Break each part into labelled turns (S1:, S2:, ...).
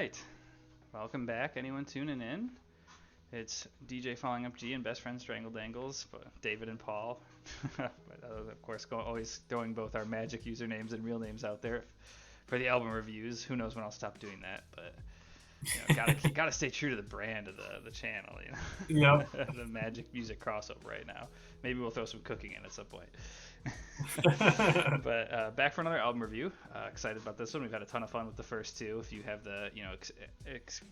S1: right. Welcome back, anyone tuning in. It's DJ Falling Up G and Best Friends Strangled Angles, David and Paul. Of course, always throwing both our magic usernames and real names out there for the album reviews. Who knows when I'll stop doing that, but gotta stay true to the brand of the channel,
S2: Yep.
S1: The magic music crossover right now. Maybe we'll throw some cooking in at some point. But back for another album review. Excited about this one. We've had a ton of fun with the first two. If you have the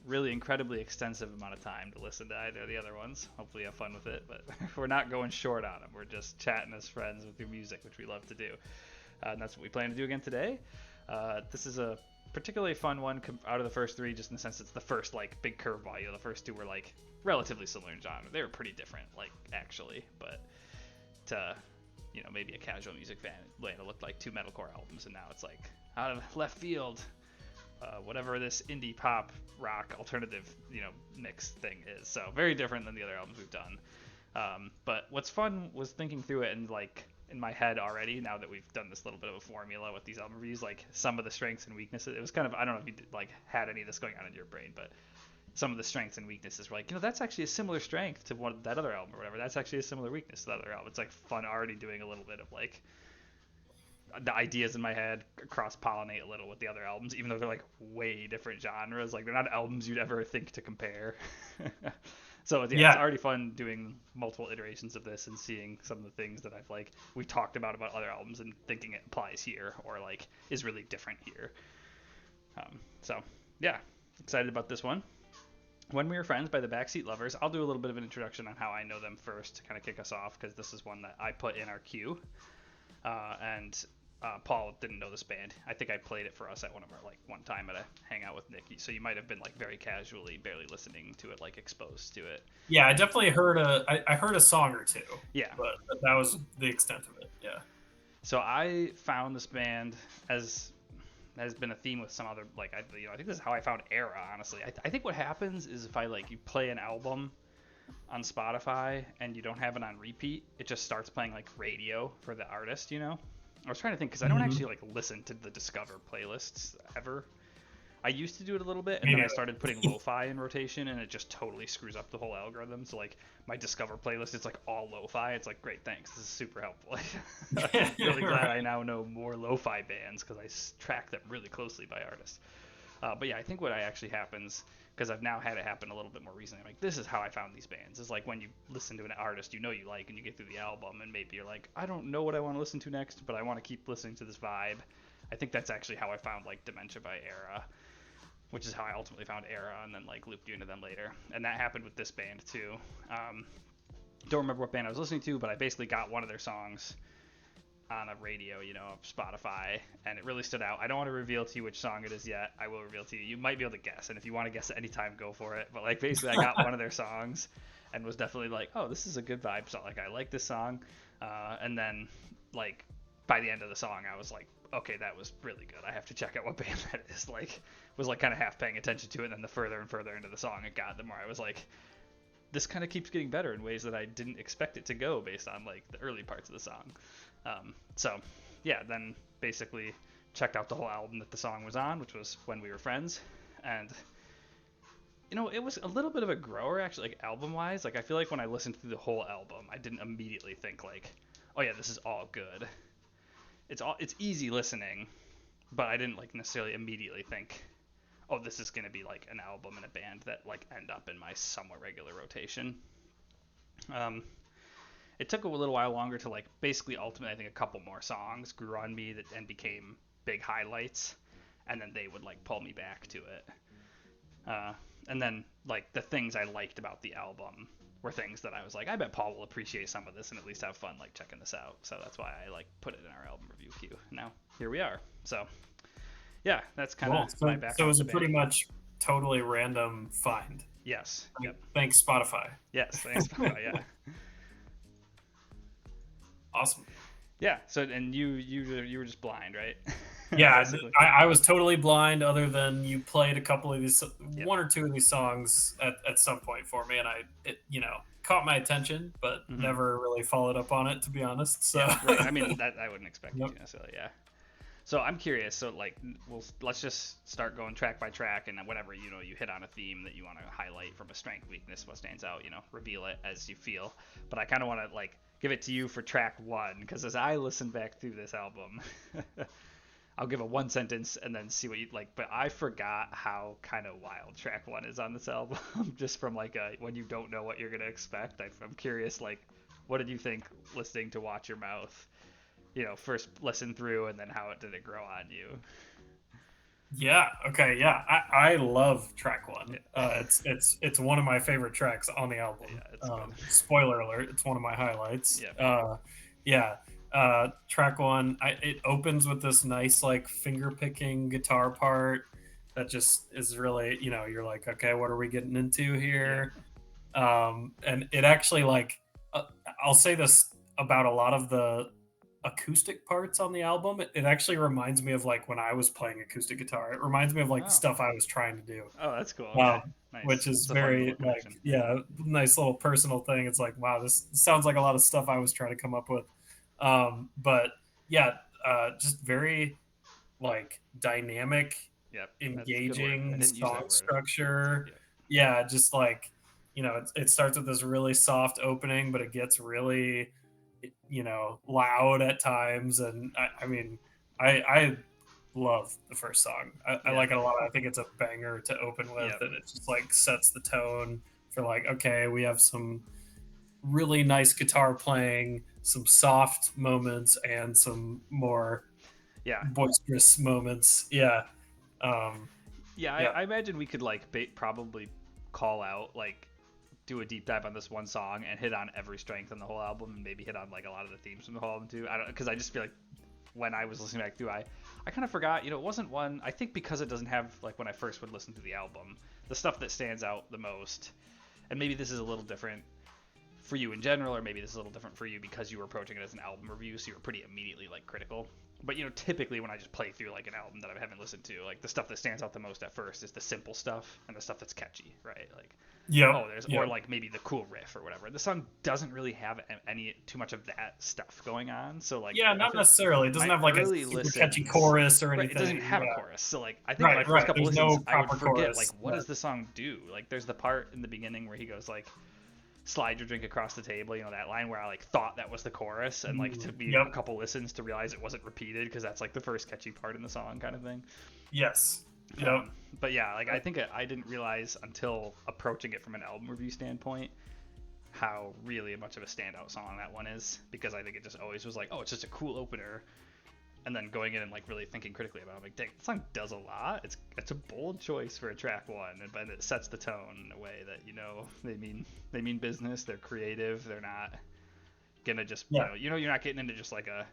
S1: really incredibly extensive amount of time to listen to either of the other ones, hopefully you have fun with it. But we're not going short on them. We're just chatting as friends with your music, which we love to do. And that's what we plan to do again today. This is a particularly fun one out of the first three, just in the sense it's the first big curveball. The first two were relatively similar in genre. They were pretty different, actually, but to maybe a casual music fan, it looked like two metalcore albums, and now it's out of left field, whatever this indie pop rock alternative mix thing is. So very different than the other albums we've done. But what's fun was thinking through it and in my head already, now that we've done this little bit of a formula with these album reviews, some of the strengths and weaknesses. It was kind of, I don't know if you had any of this going on in your brain, but some of the strengths and weaknesses were that's actually a similar strength to that other album or whatever. That's actually a similar weakness to that other album. It's fun already doing a little bit of the ideas in my head cross-pollinate a little with the other albums, even though they're way different genres. They're not albums you'd ever think to compare. So yeah, it's already fun doing multiple iterations of this and seeing some of the things that we talked about other albums and thinking it applies here or is really different here. So yeah, excited about this one. When We Were Friends by the Backseat Lovers. I'll do a little bit of an introduction on how I know them first to kind of kick us off, because this is one that I put in our queue. And Paul didn't know this band. I think I played it for us at one time at a hangout with Nick. So you might have been very casually, barely listening to it, exposed to it.
S2: Yeah, I definitely heard I heard a song or two.
S1: Yeah.
S2: But that was the extent of it. Yeah.
S1: So I found this band as has been a theme with some other I think this is how I found Era, honestly. I think what happens is if you play an album on Spotify and you don't have it on repeat, it just starts playing radio for the artist. I was trying to think, because I don't actually listen to the Discover playlists ever. I used to do it a little bit, and then I started putting lo-fi in rotation, and it just totally screws up the whole algorithm. So my Discover playlist, it's all lo-fi. It's great, thanks. This is super helpful. I'm really glad I now know more lo-fi bands, because I track them really closely by artists. But yeah, I think what actually happens, because I've now had it happen a little bit more recently, this is how I found these bands. Is when you listen to an artist you like, and you get through the album, and maybe you're I don't know what I want to listen to next, but I want to keep listening to this vibe. I think that's actually how I found Dementia by Era, which is how I ultimately found Era, and then looped you into them later. And that happened with this band too. Don't remember what band I was listening to, but I basically got one of their songs on a radio, Spotify, and it really stood out. I don't want to reveal to you which song it is yet. I will reveal to you. You might be able to guess, and if you want to guess at any time, go for it. But basically, I got one of their songs, and was definitely oh, this is a good vibe song. I like this song. And then by the end of the song, I was okay, that was really good. I have to check out what band that is. Was kind of half paying attention to it, and then the further and further into the song it got, the more I was this kind of keeps getting better in ways that I didn't expect it to go based on the early parts of the song. So yeah, then basically checked out the whole album that the song was on, which was When We Were Friends, and it was a little bit of a grower actually, album wise. I feel when I listened through the whole album, I didn't immediately think oh yeah, this is all good. It's easy listening, but I didn't necessarily immediately think, oh, this is going to be an album and a band that end up in my somewhat regular rotation. It took a little while longer to basically ultimately I think a couple more songs grew on me and became big highlights, and then they would pull me back to it. And then the things I liked about the album were things that I was I bet Paul will appreciate some of this and at least have fun checking this out. So that's why I put it in our album review queue. Now here we are. So yeah, that's kind of my background.
S2: So it was a pretty much totally random find.
S1: Yes. Yep.
S2: Thanks Spotify.
S1: Yes, thanks Spotify. Yeah.
S2: Awesome.
S1: Yeah. So and you were just blind, right?
S2: Yeah, I was totally blind. Other than you played a couple of these, one or two of these songs at some point for me, and it caught my attention, but never really followed up on it, to be honest. So
S1: yeah, right. I mean, that I wouldn't expect you to necessarily. Yeah. So I'm curious. So like, let's just start going track by track, and whatever you hit on a theme that you want to highlight from a strength, weakness, what stands out. Reveal it as you feel. But I kind of want to like give it to you for track one, because as I listen back through this album, I'll give a one sentence and then see what you like. But I forgot how kind of wild track one is on this album, just from like when you don't know what you're gonna expect. I'm curious, like, what did you think listening to Watch Your Mouth? First listen through, and then how did it grow on you?
S2: Yeah. Okay. Yeah. I love track one.
S1: Yeah,
S2: It's one of my favorite tracks on the album.
S1: yeah, it's good.
S2: Spoiler alert! It's one of my highlights.
S1: Yeah,
S2: Yeah. Track one. It opens with this nice like finger picking guitar part that just is really you're like, okay, what are we getting into here? And it actually like I'll say this about a lot of the acoustic parts on the album. It actually reminds me of like when I was playing acoustic guitar. It reminds me of like the
S1: oh,
S2: stuff I was trying to do,
S1: oh, that's cool. Okay,
S2: which
S1: nice.
S2: is
S1: It's a fun little
S2: very like
S1: connection.
S2: yeah, nice little personal thing. It's like wow, this sounds like a lot of stuff I was trying to come up with. But yeah, just very like dynamic,
S1: Yep, that's a good word. I
S2: engaging
S1: didn't use
S2: song
S1: that word.
S2: structure.
S1: Yeah,
S2: Yeah, just like it starts with this really soft opening, but it gets really loud at times, and I mean, I love the first song. I
S1: yeah,
S2: like it a lot. I think it's a banger to open with,
S1: yep,
S2: and it just like sets the tone for like, okay, we have some really nice guitar playing, some soft moments, and some more
S1: yeah.
S2: boisterous moments. Yeah. Um,
S1: Yeah, I,
S2: yeah.
S1: I imagine we could like probably call out like do a deep dive on this one song and hit on every strength in the whole album, and maybe hit on like a lot of the themes from the whole album too. I don't, because I just feel like when I was listening back through, I kind of forgot. It wasn't one. I think because it doesn't have like when I first would listen to the album, the stuff that stands out the most. And maybe this is a little different for you in general, or maybe this is a little different for you because you were approaching it as an album review, so you were pretty immediately like critical. But typically when I just play through like an album that I haven't listened to, like the stuff that stands out the most at first is the simple stuff and the stuff that's catchy, right? Like,
S2: Yep.
S1: oh, there's or
S2: Yep.
S1: like maybe the cool riff or whatever. The song doesn't really have any too much of that stuff going on, so like
S2: Yeah,
S1: I
S2: not
S1: feel
S2: necessarily. It doesn't
S1: my
S2: have like a
S1: early
S2: super catchy
S1: listens,
S2: chorus or
S1: right, it doesn't even
S2: anything.
S1: have a
S2: Yeah.
S1: chorus. So like I think on my
S2: Right,
S1: first
S2: right.
S1: couple
S2: There's
S1: listens
S2: no
S1: I would
S2: proper
S1: forget like
S2: chorus.
S1: what
S2: Yeah.
S1: does the song do? Like there's the part in the beginning where he goes like slide your drink across the table, that line where I like thought that was the chorus, and like to be
S2: Yep.
S1: a couple listens to realize it wasn't repeated because that's like the first catchy part in the song kind of thing.
S2: Yes. Yep.
S1: But yeah, like I think I didn't realize until approaching it from an album review standpoint how really much of a standout song that one is, because I think it just always was like, oh, it's just a cool opener, and then going in and like really thinking critically about it, I'm like, dang, that song does a lot. It's a bold choice for a track one, but it sets the tone in a way that they mean business. They're creative. They're not gonna just
S2: Yeah.
S1: you're not getting into just like a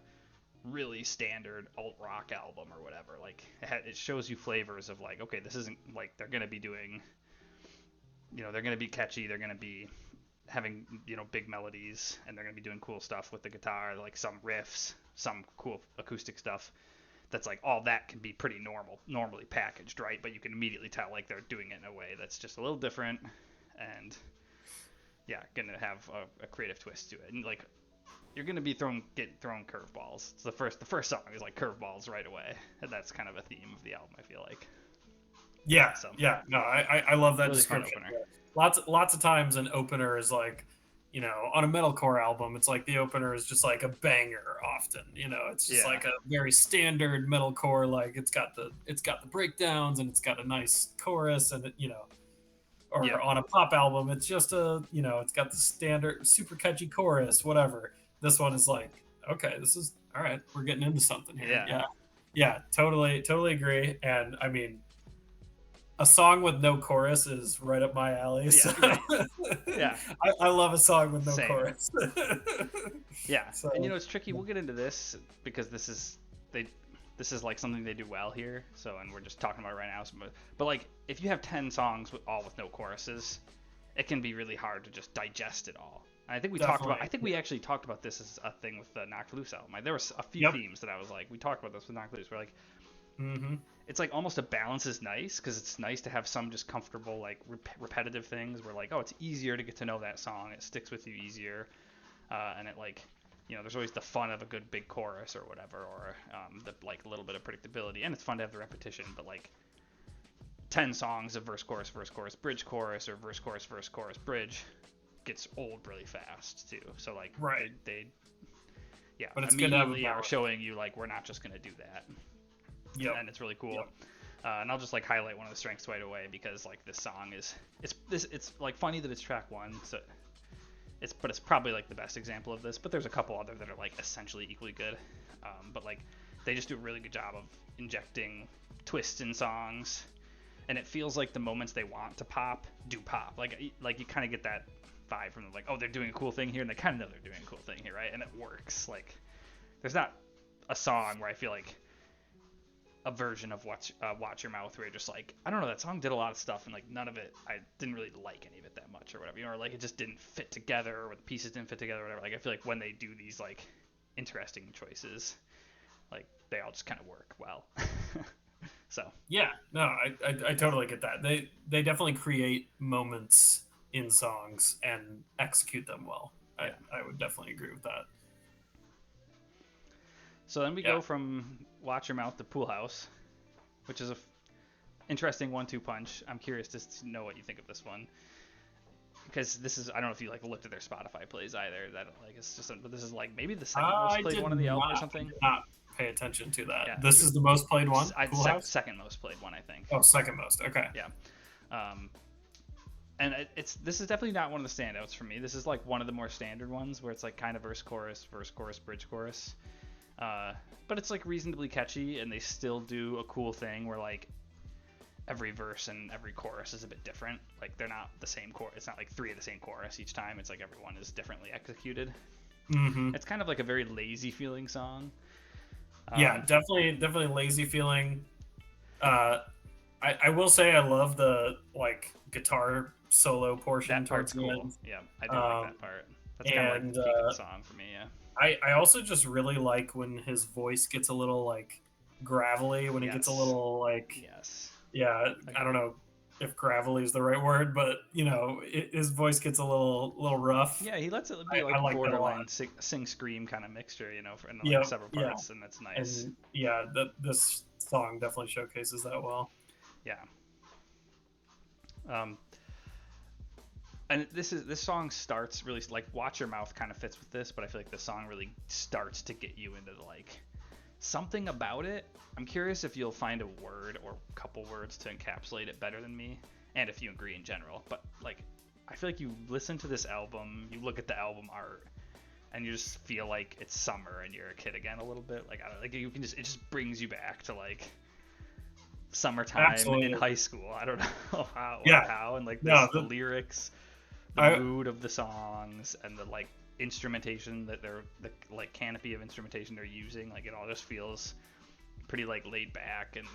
S1: really standard alt rock album or whatever. Like it shows you flavors of like, okay, this isn't like they're gonna be doing, they're gonna be catchy. They're gonna be having big melodies, and they're gonna be doing cool stuff with the guitar, like some riffs, some cool acoustic stuff. That's like all that can be pretty normally packaged, right? But you can immediately tell like they're doing it in a way that's just a little different, and yeah, gonna have a creative twist to it, and like you're gonna be getting thrown curveballs. It's the first song is like curveballs right away, and that's kind of a theme of the album, I feel like.
S2: Yeah.
S1: So
S2: Yeah. No, I love that
S1: really fun
S2: description.
S1: opener.
S2: Yeah. Lots of times an opener is like, on a metalcore album, it's like the opener is just like a banger often. It's just
S1: Yeah,
S2: like a very standard metalcore, like it's got the breakdowns and it's got a nice chorus and or
S1: yeah,
S2: on a pop album, it's just it's got the standard super catchy chorus, whatever. This one is like, okay, this is all right. We're getting into something here.
S1: yeah,
S2: Yeah, yeah, totally agree. And I mean, a song with no chorus is right up my alley.
S1: yeah,
S2: So
S1: right. Yeah,
S2: I love a song with no
S1: same.
S2: chorus.
S1: Yeah,
S2: So
S1: and it's tricky. We'll get into this because this is like something they do well here. So, and we're just talking about it right now. So, but like if you have 10 songs all with no choruses, it can be really hard to just digest it all. And I think
S2: definitely.
S1: I think we actually talked about this as a thing with the Knocked Loose album. Like, there was a few
S2: Yep.
S1: themes that I was like, we talked about this with Knocked Loose. We're like,
S2: Mm-hmm.
S1: it's like almost a balance is nice, because it's nice to have some just comfortable like repetitive things where like, oh, it's easier to get to know that song. It sticks with you easier, and it like there's always the fun of a good big chorus or whatever, or the like a little bit of predictability, and it's fun to have the repetition. But like 10 songs of verse chorus bridge chorus, or verse chorus bridge gets old really fast too. So like
S2: Right.
S1: they yeah,
S2: But it's good to have a
S1: immediately are
S2: balance.
S1: showing you like we're not just gonna do that.
S2: Yep.
S1: And it's really cool.
S2: Yep.
S1: And I'll just like highlight one of the strengths right away, because like this song is it's like funny that it's track one, so it's probably like the best example of this. But there's a couple other that are like essentially equally good. But like they just do a really good job of injecting twists in songs, and it feels like the moments they want to pop do pop. Like you kind of get that vibe from them, like, oh, they're doing a cool thing here, and they kind of know they're doing a cool thing here, right? And it works. Like there's not a song where I feel like a version of Watch Your Mouth where you're just like, I don't know, that song did a lot of stuff, and like none of it, I didn't really like any of it that much or whatever, or like it just didn't fit together, or the pieces didn't fit together or whatever. Like I feel like when they do these like interesting choices, like they all just kind of work well. So
S2: Yeah, no, I totally get that. They definitely create moments in songs and execute them well.
S1: yeah.
S2: I would definitely agree with that.
S1: So then we
S2: Yeah.
S1: go from Watch Your Mouth to Pool House, which is a interesting 1-2 punch. I'm curious to know what you think of this one, because this is, I don't know if you like looked at their Spotify plays either. That like it's just, but this is like maybe the second most played one on the album or something.
S2: I did not pay attention to that.
S1: Yeah.
S2: This is the most played one. Pool House?
S1: Second most played one, I think.
S2: Oh, second most. Okay.
S1: Yeah. And this is definitely not one of the standouts for me. This is like one of the more standard ones where it's like kind of verse chorus, bridge chorus. But it's like reasonably catchy, and they still do a cool thing where like every verse and every chorus is a bit different. Like they're not the same chorus. It's not like 3 of the same chorus each time. It's like everyone is differently executed.
S2: Mm-hmm.
S1: It's kind of like a very lazy feeling song.
S2: Yeah, definitely lazy feeling. I will say I love the like guitar solo portion.
S1: That part's
S2: towards the
S1: cool.
S2: end.
S1: Yeah, I do like that part. That's kind of like the peak of the song for me. Yeah.
S2: I also just really like when his voice gets a little like gravelly, when he gets a little like yeah, I don't know if gravelly is the right word, but his voice gets a little rough.
S1: Yeah, he lets it be like borderline sing scream kind of mixture, for like several parts, and that's nice.
S2: And this song definitely showcases that well.
S1: Yeah. And this song starts really like Watch Your Mouth kind of fits with this, but I feel like the song really starts to get you into the like something about it. I'm curious if you'll find a word or a couple words to encapsulate it better than me, and if you agree in general. But like, I feel like you listen to this album, you look at the album art, and you just feel like it's summer and you're a kid again a little bit. Like I don't like you can just, it just brings you back to like summertime in high school. I don't know how and like the lyrics, the mood of the songs, and the like instrumentation that the like canopy of instrumentation they're using, like it all just feels pretty like laid back, and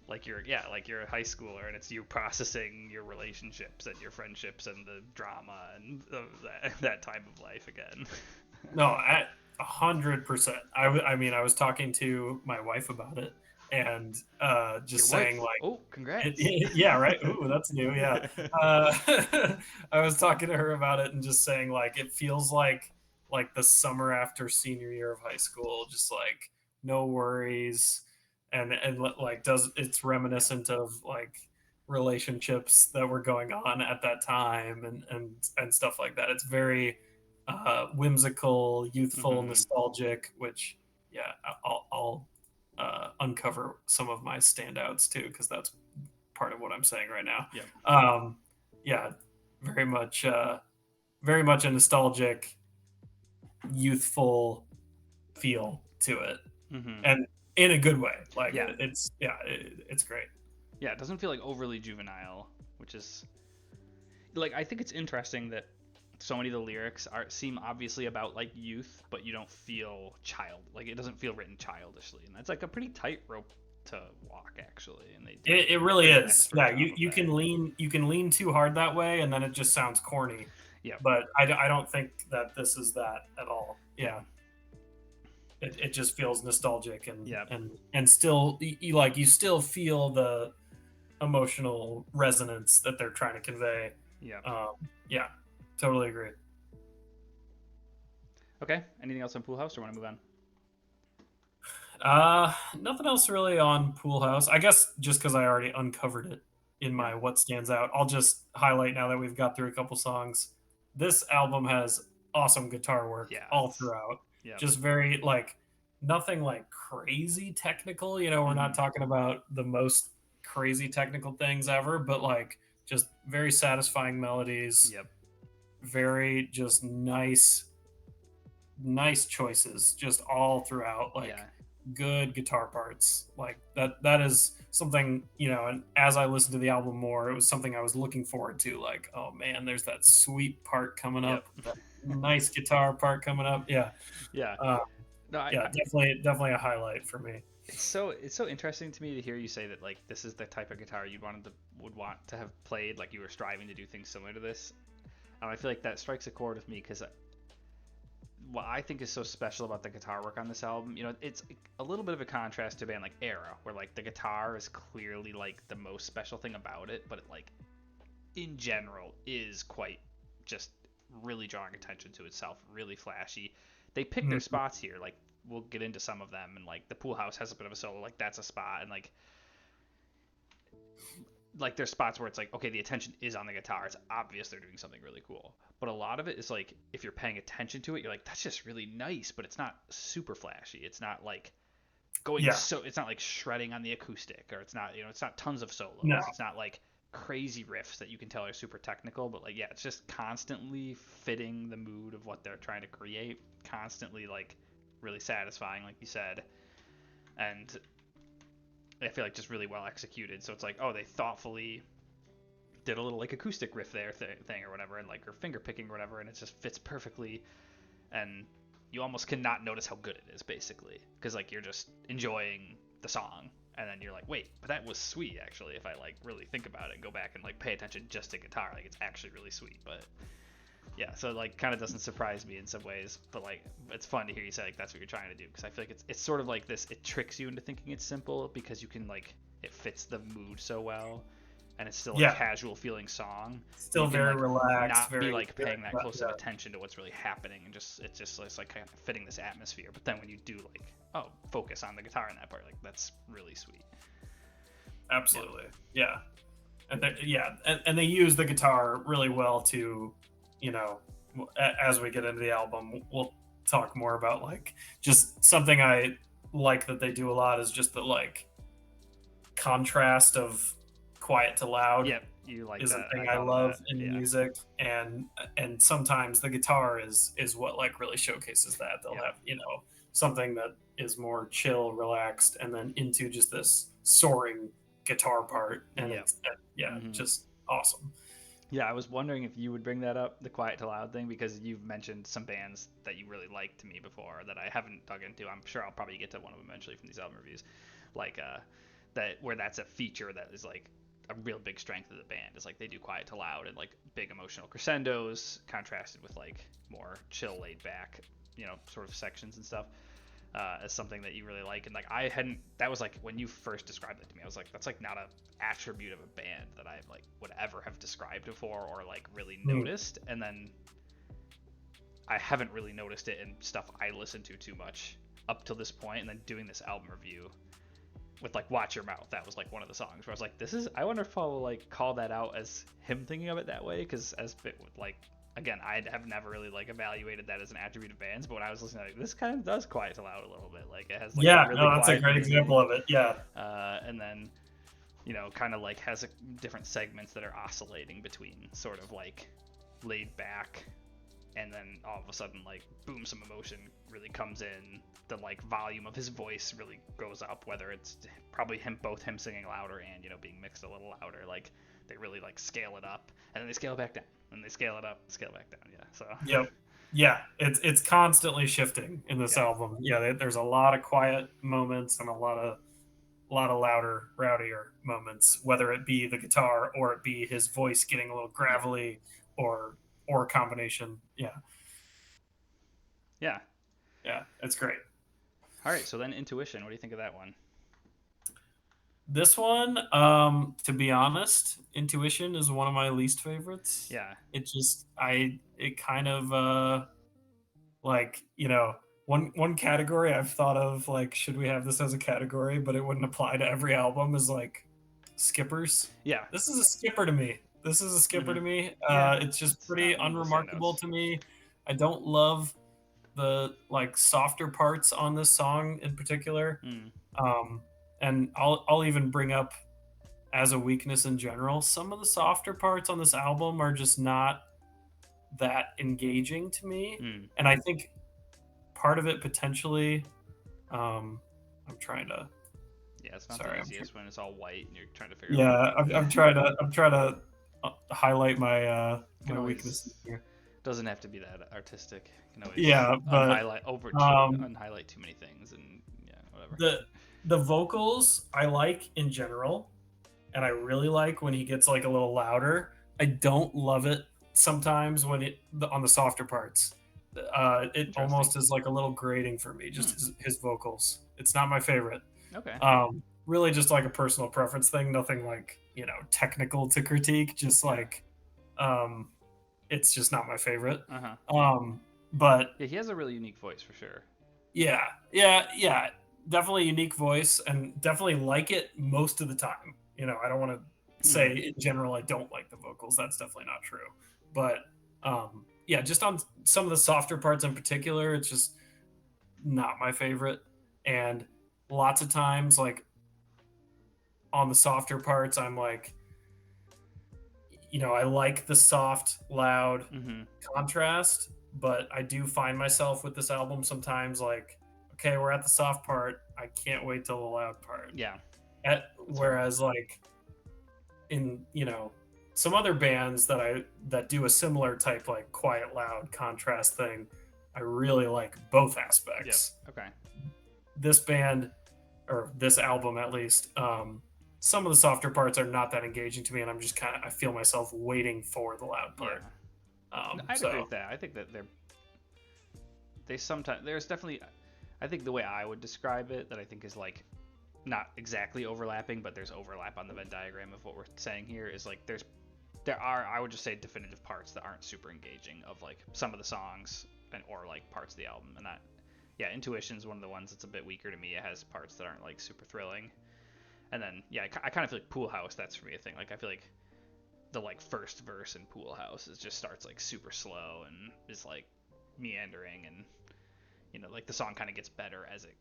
S1: like you're a high schooler, and it's you processing your relationships and your friendships and the drama and that time of life again.
S2: No, at 100%. I mean, I was talking to my wife about it, and just saying like,
S1: oh, congrats.
S2: Yeah, right. Ooh, that's new. Yeah. I was talking to her about it and just saying like it feels like the summer after senior year of high school, just like no worries, and like it's reminiscent of like relationships that were going on at that time, and stuff like that. It's very whimsical, youthful, nostalgic, which I'll uncover some of my standouts too, because that's part of what I'm saying right now.
S1: Yeah.
S2: Very much a nostalgic, youthful feel to it, and in a good way. Like it's great.
S1: Yeah, it doesn't feel like overly juvenile, which is like, I think it's interesting that so many of the lyrics seem obviously about like youth, but you don't feel like it doesn't feel written childishly, and that's like a pretty tightrope to walk actually. And
S2: it really is. Yeah, you can lean too hard that way, and then it just sounds corny.
S1: Yeah,
S2: but I don't think that this is that at all. Yeah, it just feels nostalgic and still you still feel the emotional resonance that they're trying to convey. Yeah, totally agree.
S1: Okay. Anything else on Pool House, or want to move on?
S2: Nothing else really on Pool House. I guess just because I already uncovered it in
S1: Yeah.
S2: my what stands out, I'll just highlight now that we've got through a couple songs. This album has awesome guitar work
S1: Yeah.
S2: all
S1: It's
S2: throughout.
S1: yeah.
S2: Just very like nothing like crazy technical. You know, we're
S1: Mm-hmm.
S2: not talking about the most crazy technical things ever, but like just very satisfying melodies,
S1: Yep.
S2: very just nice choices just all throughout, like
S1: Yeah.
S2: good guitar parts like that is something, and as I listened to the album more, it was something I was looking forward to, like, oh man, there's that sweet part coming
S1: Yep.
S2: up, that nice guitar part coming up. Yeah.
S1: Yeah.
S2: um,
S1: No,
S2: yeah, definitely a highlight for me.
S1: it's so interesting to me to hear you say that like this is the type of guitar you would want to have played, like you were striving to do things similar to this. And I feel like that strikes a chord with me because what I think is so special about the guitar work on this album, it's a little bit of a contrast to a band like Era, where like the guitar is clearly like the most special thing about it, but it like in general is quite just really drawing attention to itself, really flashy. They pick their
S2: Mhm.
S1: spots here, like we'll get into some of them, and like the Pool House has a bit of a solo, like that's a spot, and like there's spots where it's like, okay, the attention is on the guitar, it's obvious they're doing something really cool, but a lot of it is like if you're paying attention to it, you're like, that's just really nice, but it's not super flashy, it's not like
S2: Yeah.
S1: it's not like shredding on the acoustic, or it's not, it's not tons of
S2: No.
S1: solos, it's not like crazy riffs that you can tell are super technical, but like, yeah, it's just constantly fitting the mood of what they're trying to create, constantly like really satisfying, like you said. And I feel like just really well executed. So it's like, oh, they thoughtfully did a little like acoustic riff there thing or whatever, and like or finger picking or whatever, and it just fits perfectly. And you almost cannot notice how good it is, basically, because like you're just enjoying the song, and then you're like, wait, but that was sweet actually. If I like really think about it and go back and like pay attention just to guitar, like it's actually really sweet. But yeah, so like kind of doesn't surprise me in some ways, but like it's fun to hear you say like that's what you're trying to do, because I feel like it's sort of like this. It tricks you into thinking it's simple because you can like it fits the mood so well, and it's still a
S2: Yeah,
S1: casual feeling song that
S2: still
S1: you can
S2: very
S1: like
S2: relaxed,
S1: not be
S2: very
S1: like paying that close of
S2: yeah,
S1: attention to what's really happening, and just it's like kind of fitting this atmosphere. But then when you do like, oh, focus on the guitar in that part, like that's really sweet.
S2: absolutely. Yeah. Yeah, and they use the guitar really well to, you know, as we get into the album, we'll talk more about like just something I like that they do a lot is just the like contrast of quiet to loud
S1: Yep, you like
S2: is a
S1: that. I
S2: thing I
S1: thought of
S2: love
S1: that.
S2: in
S1: Yeah.
S2: music, and sometimes the guitar is what like really showcases that. They'll
S1: Yep.
S2: have, something that is more chill, relaxed, and then into just this soaring guitar part, and
S1: Yep.
S2: it's yeah,
S1: Mm-hmm.
S2: just awesome.
S1: Yeah, I was wondering if you would bring that up, the quiet to loud thing, because you've mentioned some bands that you really liked to me before that I haven't dug into. I'm sure I'll probably get to one of them eventually from these album reviews, like that where that's a feature that is like a real big strength of the band is like they do quiet to loud and like big emotional crescendos contrasted with like more chill, laid back, sort of sections and stuff, as something that you really like. And like I hadn't, that was like when you first described it to me, I was like, that's like not a attribute of a band that I like would ever have described before or like really
S2: Mm.
S1: noticed. And then I haven't really noticed it in stuff I listen to too much up till this point. And then doing this album review with like Watch Your Mouth, that was like one of the songs where I was like, this is, I wonder if I'll like call that out as him thinking of it that way, because as bit with like, again, I have never really like evaluated that as an attribute of bands, but when I was listening, like, this kind of does quiet to loud a little bit. Like it has like a
S2: Yeah,
S1: really
S2: no, that's a
S1: quiet
S2: great
S1: beginning,
S2: example of it. Yeah.
S1: and then kind of like has different segments that are oscillating between sort of like laid back, and then all of a sudden like boom, some emotion really comes in. The like volume of his voice really goes up, whether it's probably both him singing louder and being mixed a little louder. Like they really like scale it up, and then they scale it back down, and they scale it up, scale back down. Yeah, so
S2: Yep. Yeah, it's constantly shifting in this
S1: yeah,
S2: album. Yeah, there's a lot of quiet moments and a lot of louder, rowdier moments, whether it be the guitar or it be his voice getting a little
S1: yeah,
S2: gravelly, or a combination. Yeah,
S1: yeah.
S2: yeah, it's great.
S1: All right, so then Intuition, what do you think of that one?
S2: This one, to be honest, Intuition is one of my least favorites.
S1: Yeah,
S2: It just, it kind of, Like, you know, one category I've thought of, like, should we have this as a category, but it wouldn't apply to every album, is like skippers.
S1: Yeah.
S2: This is a skipper to me. This is a skipper
S1: Hmm.
S2: to me.
S1: Yeah.
S2: It's just
S1: It's
S2: pretty
S1: not one of the
S2: unremarkable
S1: standouts.
S2: to me. I don't love the like softer parts on this song in particular.
S1: Mm.
S2: Um, and I'll even bring up as a weakness in general, some of the softer parts on this album are just not that engaging to me.
S1: Mm.
S2: And I think part of it potentially, um, I'm trying to,
S1: Yeah, it's not the
S2: sorry,
S1: easiest when it's all white and you're trying to figure out
S2: yeah,
S1: what
S2: I'm
S1: to.
S2: trying to, highlight my,
S1: Can
S2: my weaknesses
S1: always
S2: here.
S1: doesn't have to be that artistic. Can always
S2: Yeah, but,
S1: unhighlight too many things and yeah, whatever.
S2: the, the vocals I like in general, and I really like when he gets like a little louder. I don't love it sometimes when on the softer parts. It
S1: Interesting.
S2: almost is like a little grating for me, just
S1: Hmm.
S2: his vocals. It's not my favorite.
S1: Okay.
S2: Really, just like a personal preference thing. Nothing like technical to critique. Just
S1: Yeah.
S2: like um, it's just not my favorite.
S1: Uh huh.
S2: But
S1: Yeah, he has a really unique voice for sure.
S2: yeah, yeah. Definitely unique voice, and definitely like it most of the time. I don't want to
S1: Hmm.
S2: say in general I don't like the vocals. That's definitely not true. But yeah, just on some of the softer parts in particular, it's just not my favorite. And lots of times, like on the softer parts, I'm like, I like the soft, loud
S1: Mm-hmm.
S2: contrast, but I do find myself with this album sometimes like, okay, we're at the soft part. I can't wait till the loud part.
S1: Yeah. That's fair.
S2: Whereas like in some other bands that do a similar type like quiet, loud contrast thing, I really like both
S1: Yep.
S2: aspects.
S1: Okay.
S2: This band or this album at least, some of the softer parts are not that engaging to me, and I'm just I feel myself waiting for the loud
S1: Yeah.
S2: part.
S1: No, I'd agree
S2: So
S1: with that. I think that they sometimes there's definitely I think the way I would describe it that I think is like not exactly overlapping, but there's overlap on the Venn diagram of what we're saying here is like there are I would just say definitive parts that aren't super engaging of like some of the songs or like parts of the album, and that yeah, Intuition's one of the ones that's a bit weaker to me. It has parts that aren't like super thrilling, and then yeah, I kind of feel like Pool House, that's for me a thing. Like I feel like the like first verse in Pool House is just starts like super slow and is like meandering, and like the song kind of gets better as it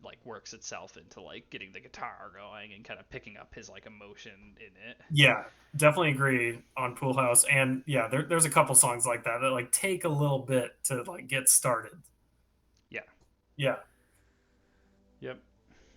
S1: like works itself into like getting the guitar going and kind of picking up his like emotion in it.
S2: yeah, definitely agree on Pool House, and yeah, there's a couple songs like that that like take a little bit to like get started.
S1: Yeah.
S2: Yeah,
S1: Yep.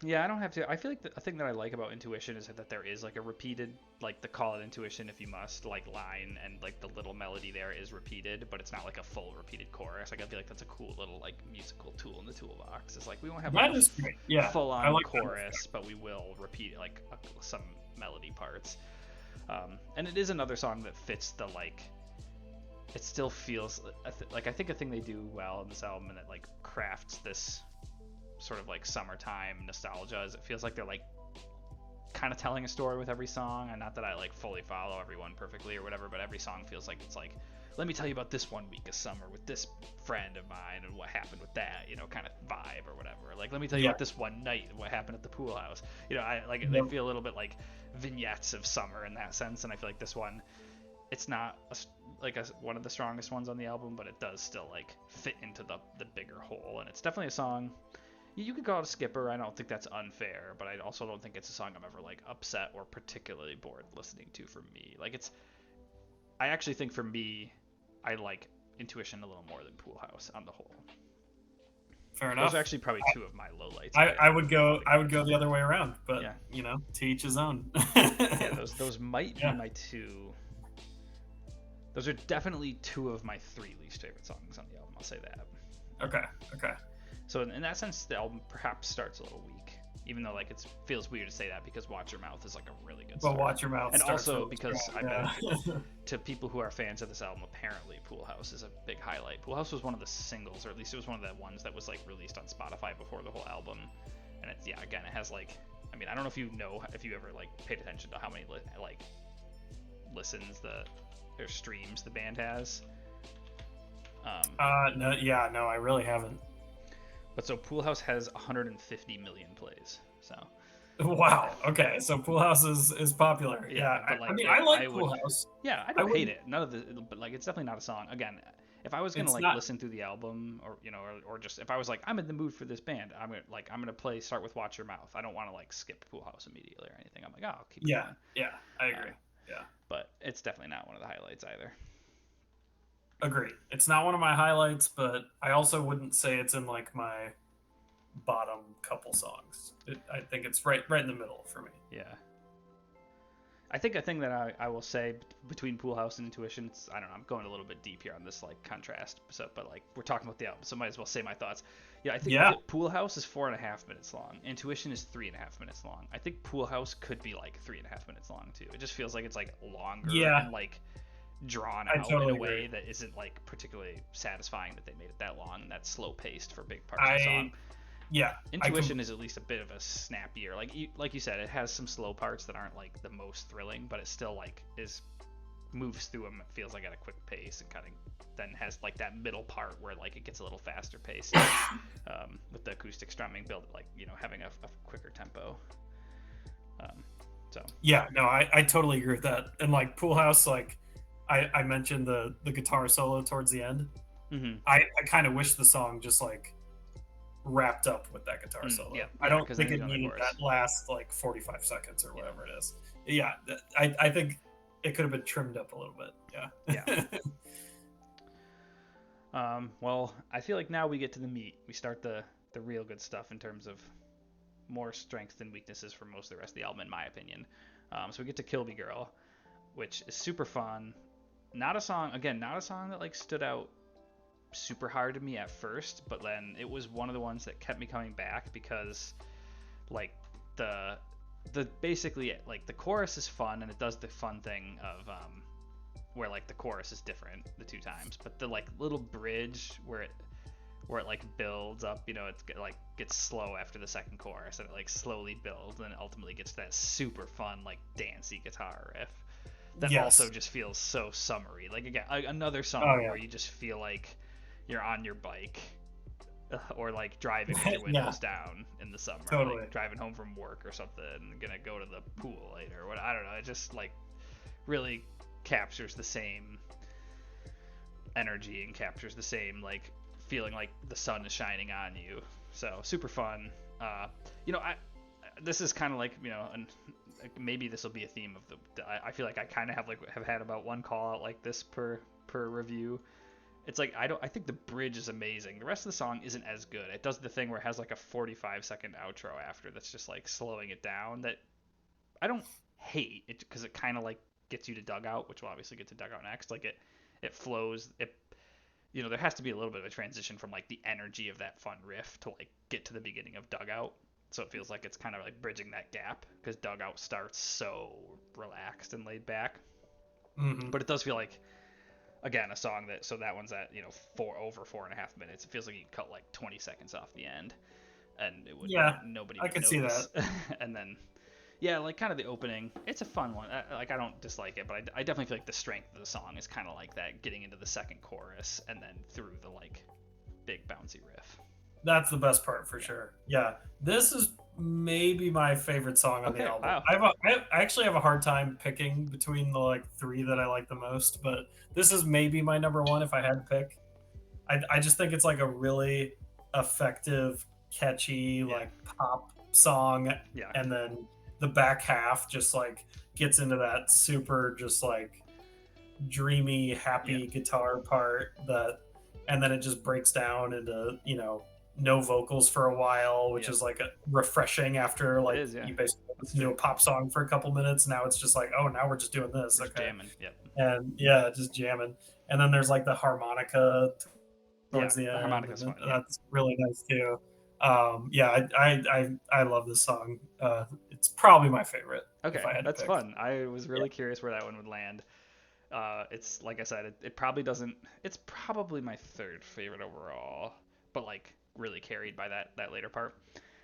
S1: Yeah, I don't have to. I feel like the thing that I like about Intuition is that there is like a repeated, like the call it Intuition if you must, like line, and like the little melody there is repeated, but it's not like a full repeated chorus. Like I feel like that's a cool little like musical tool in the toolbox. It's like we won't have like
S2: that is great. Yeah,
S1: full
S2: I
S1: on
S2: like
S1: chorus, but we will repeat like some melody parts. And it is another song that fits the like. It still feels like I think a thing they do well in this album and that like crafts this sort of like summertime nostalgia is it feels like they're like kind of telling a story with every song, and not that I like fully follow everyone perfectly or whatever, but every song feels like it's like let me tell you about this one week of summer with this friend of mine and what happened with that, kind of vibe or whatever. Like let me tell you
S2: Yeah.
S1: about this one night and what happened at the pool house. I like they
S2: Yep.
S1: feel a little bit like vignettes of summer in that sense, and I feel like this one it's not one of the strongest ones on the album, but it does still like fit into the bigger whole, and it's definitely a song you could call it a skipper. I don't think that's unfair, but I also don't think it's a song I'm ever like upset or particularly bored listening to. For me, like I actually think for me, I like Intuition a little more than Pool House on the whole.
S2: Fair
S1: Those
S2: enough.
S1: are actually probably two of my lowlights.
S2: I would go the other way around, but
S1: Yeah.
S2: To each his own.
S1: Yeah, those might be
S2: Yeah.
S1: my two. Those are definitely two of my three least favorite songs on the album. I'll say that.
S2: Okay.
S1: So in that sense, the album perhaps starts a little weak, even though like it feels weird to say that because Watch Your Mouth is like a really good
S2: Well,
S1: start.
S2: Watch Your Mouth
S1: And
S2: starts
S1: also
S2: really
S1: because
S2: strong,
S1: I
S2: yeah.
S1: bet to people who are fans of this album, apparently Pool House is a big highlight. Pool House was one of the singles, or at least it was one of the ones that was like released on Spotify before the whole album. And it's again, it has like, I mean, I don't know if you ever like paid attention to how many listens or streams the band has.
S2: No, yeah, no, I really haven't.
S1: But so Pool House has 150 million plays. So
S2: Wow. Okay, so Pool House is popular.
S1: yeah,
S2: Yeah,
S1: but
S2: I
S1: like
S2: mean, I like
S1: I would,
S2: Pool House.
S1: yeah, I
S2: I
S1: don't hate
S2: wouldn't.
S1: it. None of the, but like it's definitely not a song. Again, if I was gonna
S2: It's
S1: like
S2: not.
S1: listen through the album, or or just if I was like I'm in the mood for this band, I'm gonna play start with Watch Your Mouth. I don't want to like skip Pool House immediately or anything. I'm like, oh, I'll keep it
S2: Yeah,
S1: going.
S2: yeah, I
S1: Uh,
S2: agree. Yeah,
S1: but it's definitely not one of the highlights either.
S2: agree. It's not one of my highlights, but I also wouldn't say it's in like my bottom couple songs. I think it's right in the middle for me.
S1: Yeah. I think a thing that I will say between Pool House and Intuition, I don't know, I'm going a little bit deep here on this like contrast, so but like we're talking about the album, so might as well say my thoughts. Yeah, I think
S2: Yeah,
S1: Pool House is 4.5 minutes long. Intuition is 3.5 minutes long. I think Pool House could be like 3.5 minutes long too. It just feels like it's like longer
S2: yeah,
S1: and like drawn
S2: I
S1: out in a
S2: totally agree.
S1: way that isn't like particularly satisfying that they made it that long and that slow paced for big parts of the song.
S2: I yeah, I can.
S1: Intuition is at least a bit of a snappier. Like you said, it has some slow parts that aren't like the most thrilling, but it still like is moves through them. It feels like at a quick pace and kind of then has like that middle part where like it gets a little faster paced with the acoustic strumming build, like having a quicker tempo. Um, so
S2: Yeah, no, I totally agree with that. And like Pool House, like I mentioned the guitar solo towards the end.
S1: mm-hmm.
S2: I kind of wish the song just like wrapped up with that guitar
S1: Yeah,
S2: solo. I
S1: yeah,
S2: don't
S1: because then
S2: think
S1: he's
S2: it
S1: on the
S2: needed
S1: chorus.
S2: that last like 45 seconds or
S1: Yeah,
S2: whatever it is. Yeah, I think it could have been trimmed up a little bit.
S1: yeah.
S2: Yeah.
S1: Well, I feel like now we get to the meat. We start the real good stuff in terms of more strengths than weaknesses for most of the rest of the album, in my opinion. So we get to Kill Me Girl, which is super fun. Not a song, again, not a song that like stood out super hard to me at first, but then it was one of the ones that kept me coming back because like the basically like the chorus is fun and it does the fun thing of where like the chorus is different the two times, but the like little bridge where it like builds up, it like gets slow after the second chorus and it like slowly builds and it ultimately gets that super fun like dancey guitar riff that also
S2: Yes.
S1: just feels so summery. Like again, another
S2: Oh
S1: song
S2: yeah.
S1: where you just feel like you're on your bike or like driving with your
S2: Yeah.
S1: windows down in the summer,
S2: Totally.
S1: like driving home from work or something and gonna go to the pool later. What I don't know, it just like really captures the same energy and captures the same like feeling like the sun is shining on you. So super fun. Uh, I this is kind of like maybe this will be a theme of I feel like I kind of have had about one call out like this per review. It's like I think the bridge is amazing. The rest of the song isn't as good. It does the thing where it has like a 45-second outro after that's just like slowing it down. That I don't hate it because it kind of like gets you to Dugout, which we'll obviously get to Dugout next. Like it flows. There has to be a little bit of a transition from like the energy of that fun riff to like get to the beginning of Dugout. So it feels like it's kind of like bridging that gap because Dugout starts so relaxed and laid back.
S2: Hmm.
S1: But it does feel like again a song that one's at over 4.5 minutes. It feels like you cut like 20 seconds off the end and it would
S2: Yeah,
S1: nobody
S2: I
S1: would
S2: could see that.
S1: notice. And then yeah, like kind of the opening, it's a fun one. Like I don't dislike it, but I definitely feel like the strength of the song is kind of like that, getting into the second chorus and then through the like big bouncy riff.
S2: That's the best part for
S1: Yeah.
S2: sure. Yeah, this is maybe my favorite song on the
S1: Okay.
S2: album.
S1: Wow.
S2: I actually have a hard time picking between the like three that I like the most, but this is maybe my number one if I had to pick. I just think it's like a really effective, catchy,
S1: Yeah.
S2: like pop song,
S1: Yeah.
S2: and then the back half just like gets into that super just like dreamy,
S1: Yeah.
S2: happy guitar part and then it just breaks down into no vocals for a while, which
S1: Yep.
S2: is like refreshing after
S1: It
S2: like
S1: is. Yeah.
S2: you basically
S1: That's
S2: listen to
S1: true.
S2: a pop song for a couple minutes. Now it's just like, oh, now we're just doing this,
S1: We're just
S2: okay,
S1: jamming. Yep.
S2: and yeah, just jamming. And then there's like the harmonica
S1: Yeah.
S2: towards the
S1: The
S2: end,
S1: harmonica's
S2: and
S1: fun. Yeah.
S2: that's really nice too. Yeah, I love this song. It's probably my favorite if
S1: Okay.
S2: I had to
S1: That's
S2: pick.
S1: fun. I was
S2: Yeah.
S1: really curious where that one would land. It's like I said, it probably doesn't. It's probably my third favorite overall, but like really carried by that later part.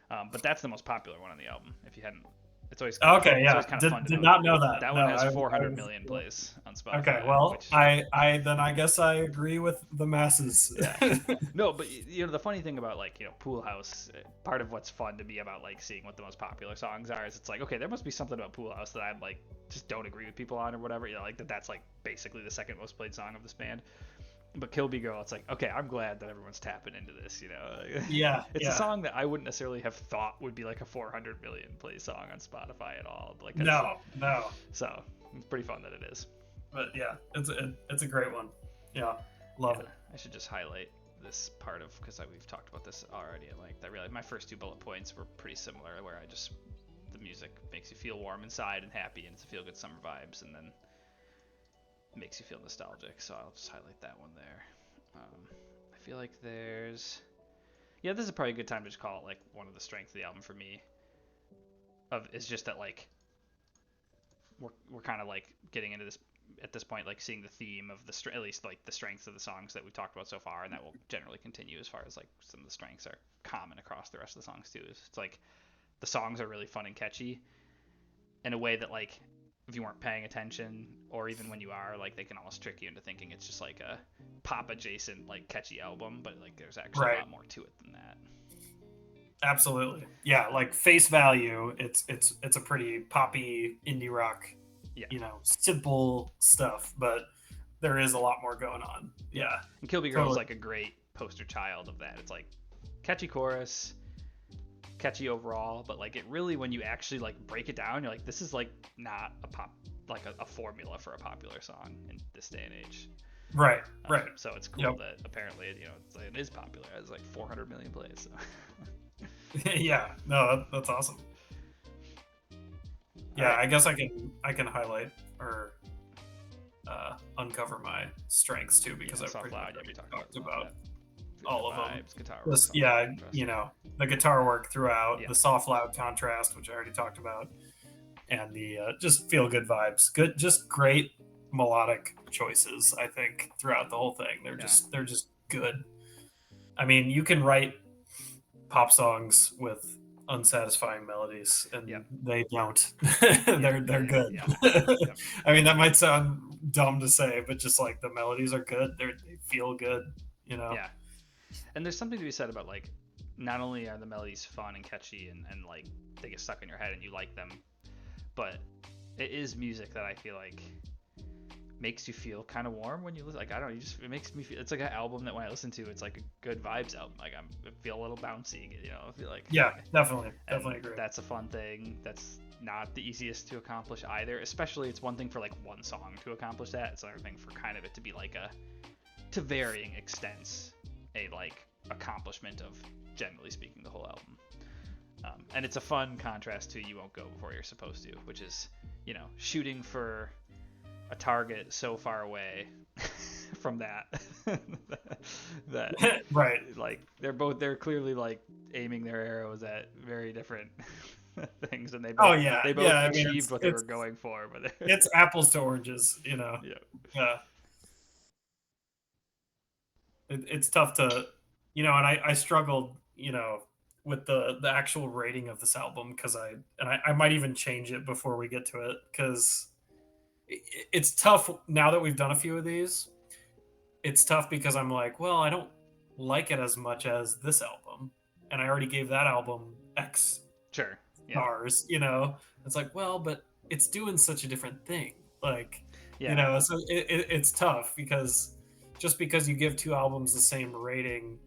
S1: But that's the most popular one on the album. If you hadn't It's always
S2: Okay,
S1: it's
S2: yeah.
S1: always kind of
S2: Did
S1: fun to
S2: did
S1: know.
S2: not know that.
S1: That
S2: No,
S1: one has
S2: I
S1: 400
S2: was
S1: million plays on
S2: okay.
S1: Spotify,
S2: Well,
S1: which
S2: I then I guess I agree with the masses.
S1: yeah. No, but the funny thing about like Pool House, part of what's fun to me about like seeing what the most popular songs are is it's like, okay, there must be something about Pool House that I'm like just don't agree with people on or whatever. Like that's like basically the second most played song of this band. But Kill Me Girl, it's like, okay, I'm glad that everyone's tapping into this.
S2: Yeah,
S1: It's a
S2: yeah.
S1: song that I wouldn't necessarily have thought would be like a 400 million play song on Spotify at all. Like,
S2: No, no.
S1: so it's pretty fun that it is.
S2: But yeah, it's a great one. Yeah, love
S1: Yeah,
S2: it.
S1: I should just highlight this part of because we've talked about this already. Like, I realized my first 2 bullet points were pretty similar, where the music makes you feel warm inside and happy, and it's feel good summer vibes, and then makes you feel nostalgic. So I'll just highlight that one there. I feel like this is probably a good time to just call it like one of the strengths of the album for me. Is just that like we're kind of like getting into this at this point, like seeing the theme of at least like the strengths of the songs that we've talked about so far, and that will generally continue as far as like some of the strengths are common across the rest of the songs too. It's like the songs are really fun and catchy in a way that like if you weren't paying attention or even when you are, like they can almost trick you into thinking it's just like a pop adjacent like catchy album, but like there's actually a
S2: Right.
S1: lot more to it than that.
S2: Absolutely. Yeah, like face value, it's a pretty poppy indie rock,
S1: Yeah.
S2: simple stuff, but there is a lot more going on. Yeah.
S1: And Kill Me Girl is
S2: Totally.
S1: like a great poster child of that. It's like catchy chorus, catchy overall, but like it really, when you actually like break it down, you're like, this is like not a pop, like a formula for a popular song in this day and age.
S2: Right. Right.
S1: So it's cool
S2: Yep.
S1: that apparently it is popular. It has like 400 million plays. So.
S2: Yeah. No, that's awesome. Yeah,
S1: Right.
S2: I guess I can highlight or uncover my strengths too because I've pretty much already talked about all of them.
S1: Vibes, guitar
S2: Just
S1: work,
S2: yeah, the guitar work throughout,
S1: yeah.
S2: the soft loud contrast, which I already talked about, and the just feel good vibes. Good, just great melodic choices. I think throughout the whole thing, they're just good. I mean, you can write pop songs with unsatisfying melodies, and
S1: Yep.
S2: they don't.
S1: Yeah,
S2: they're good.
S1: Yep.
S2: I mean, that might sound dumb to say, but just like the melodies are good. They feel good.
S1: Yeah. And there's something to be said about like not only are the melodies fun and catchy and like they get stuck in your head and you like them, but it is music that I feel like makes you feel kind of warm when you listen. Like I don't know, it makes me feel. It's like an album that when I listen to, it's like a good vibes album. Like I feel a little bouncy, I feel like
S2: Yeah, definitely agree.
S1: That's a fun thing. That's not the easiest to accomplish either. Especially it's one thing for like one song to accomplish that. It's another thing for kind of it to be like to varying extents, a like accomplishment of generally speaking the whole album. And it's a fun contrast to You Won't Go Before You're Supposed To, which is shooting for a target so far away from that that
S2: Right.
S1: like they're clearly like aiming their arrows at very different things, and they both achieved what they were going for, but
S2: it's apples to oranges.
S1: Yeah.
S2: Yeah. It's tough to, and I struggled, with the actual rating of this album because I might even change it before we get to it because it's tough now that we've done a few of these. It's tough because I'm like, well, I don't like it as much as this album, and I already gave that album X
S1: Sure. Yeah.
S2: stars. It's like, well, but it's doing such a different thing. Like,
S1: Yeah.
S2: so it's tough because just because you give two albums the same rating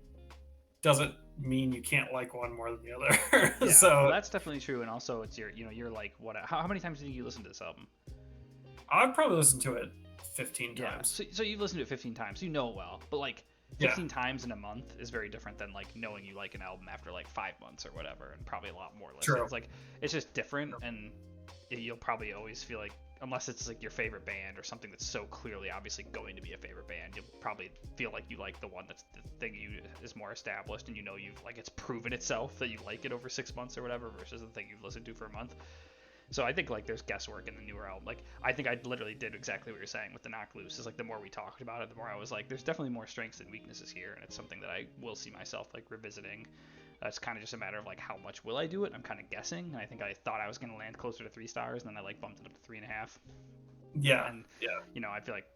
S2: doesn't mean you can't like one more than the other.
S1: Yeah.
S2: So
S1: Well, that's definitely true, and also it's you're like what? How many times did you listen to this album?
S2: I've probably listened to it 15 times.
S1: So you've listened to it 15 times. You know it well, but like 15 times in a month is very different than like knowing you like an album after like 5 months or whatever, and probably a lot more listens.
S2: True.
S1: Like it's just different, and you'll probably always feel like, unless it's like your favorite band or something that's so clearly obviously going to be a favorite band, you'll probably feel like you like the one that's the thing is more established, and you've like it's proven itself that you like it over 6 months or whatever versus the thing you've listened to for a month. So I think like there's guesswork in the newer album. Like I think I literally did exactly what you're saying with the Knock Loose. Is like the more we talked about it, the more I was like, there's definitely more strengths than weaknesses here, and it's something that I will see myself like revisiting It's kind of just a matter of like how much will I do it. I'm kind of guessing, and I think I thought I was going to land closer to 3 stars, and then I like bumped it up to 3.5.
S2: Yeah.
S1: And I feel like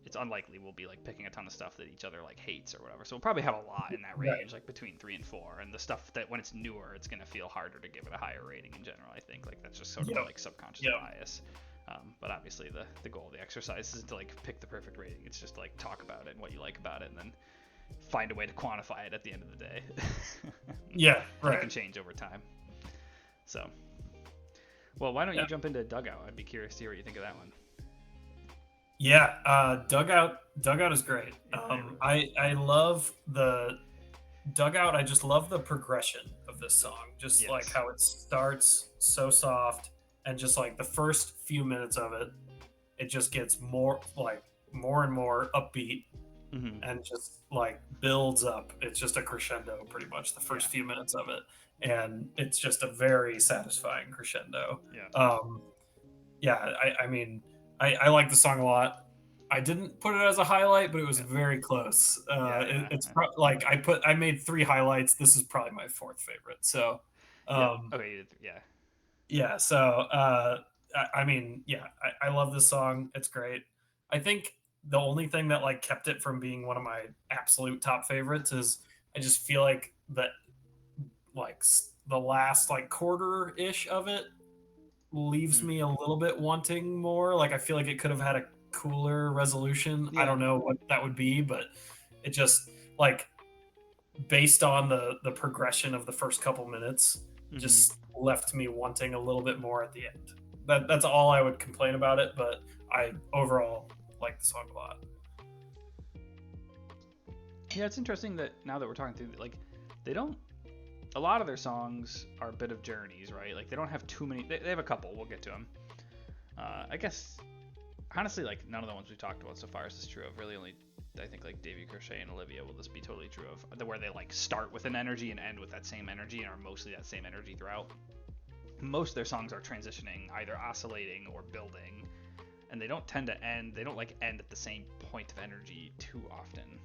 S1: it's unlikely we'll be like picking a ton of stuff that each other like hates or whatever. So we'll probably have a lot in that range, like between 3 and 4. And the stuff that when it's newer, it's gonna feel harder to give it a higher rating in general. I think like that's just sort of like subconscious bias. But obviously the goal of the exercise isn't to like pick the perfect rating. It's just to, like talk about it and what you like about it, and then find a way to quantify it at the end of the day.
S2: Yeah, right.
S1: It can change over time. So, well, why don't you jump into Dugout? I'd be curious to hear what you think of that one.
S2: Yeah, Dugout is great. I love the Dugout. I just love the progression of this song. Just like how it starts so soft, and just like the first few minutes of it, it just gets more and more upbeat, and just like builds up. It's just a crescendo pretty much the first few minutes of it, and it's just a very satisfying crescendo. I mean, I like the song a lot. I didn't put it as a highlight, but it was very close. It's like I made 3 highlights. This is probably my 4th favorite. So, So, I mean, I love this song. It's great. I think the only thing that like kept it from being one of my absolute top favorites is I just feel like that, like the last like quarter ish of it leaves me a little bit wanting more. Like I feel like it could have had a cooler resolution. I don't know what that would be, but it just like based on the progression of the first couple minutes just left me wanting a little bit more at the end. That's all I would complain about it, but I overall like the song a lot.
S1: Yeah, it's interesting that now that we're talking through, like a lot of their songs are a bit of journeys, right? Like they don't have too many. They have a couple. We'll get to them. I guess honestly, like none of the ones we talked about so far is this true of. Really, only I think like Davy Crochet and Olivia will this be totally true of. Where they like start with an energy and end with that same energy, and are mostly that same energy throughout. Most of their songs are transitioning, either oscillating or building, and they don't tend to end. They don't like end at the same point of energy too often.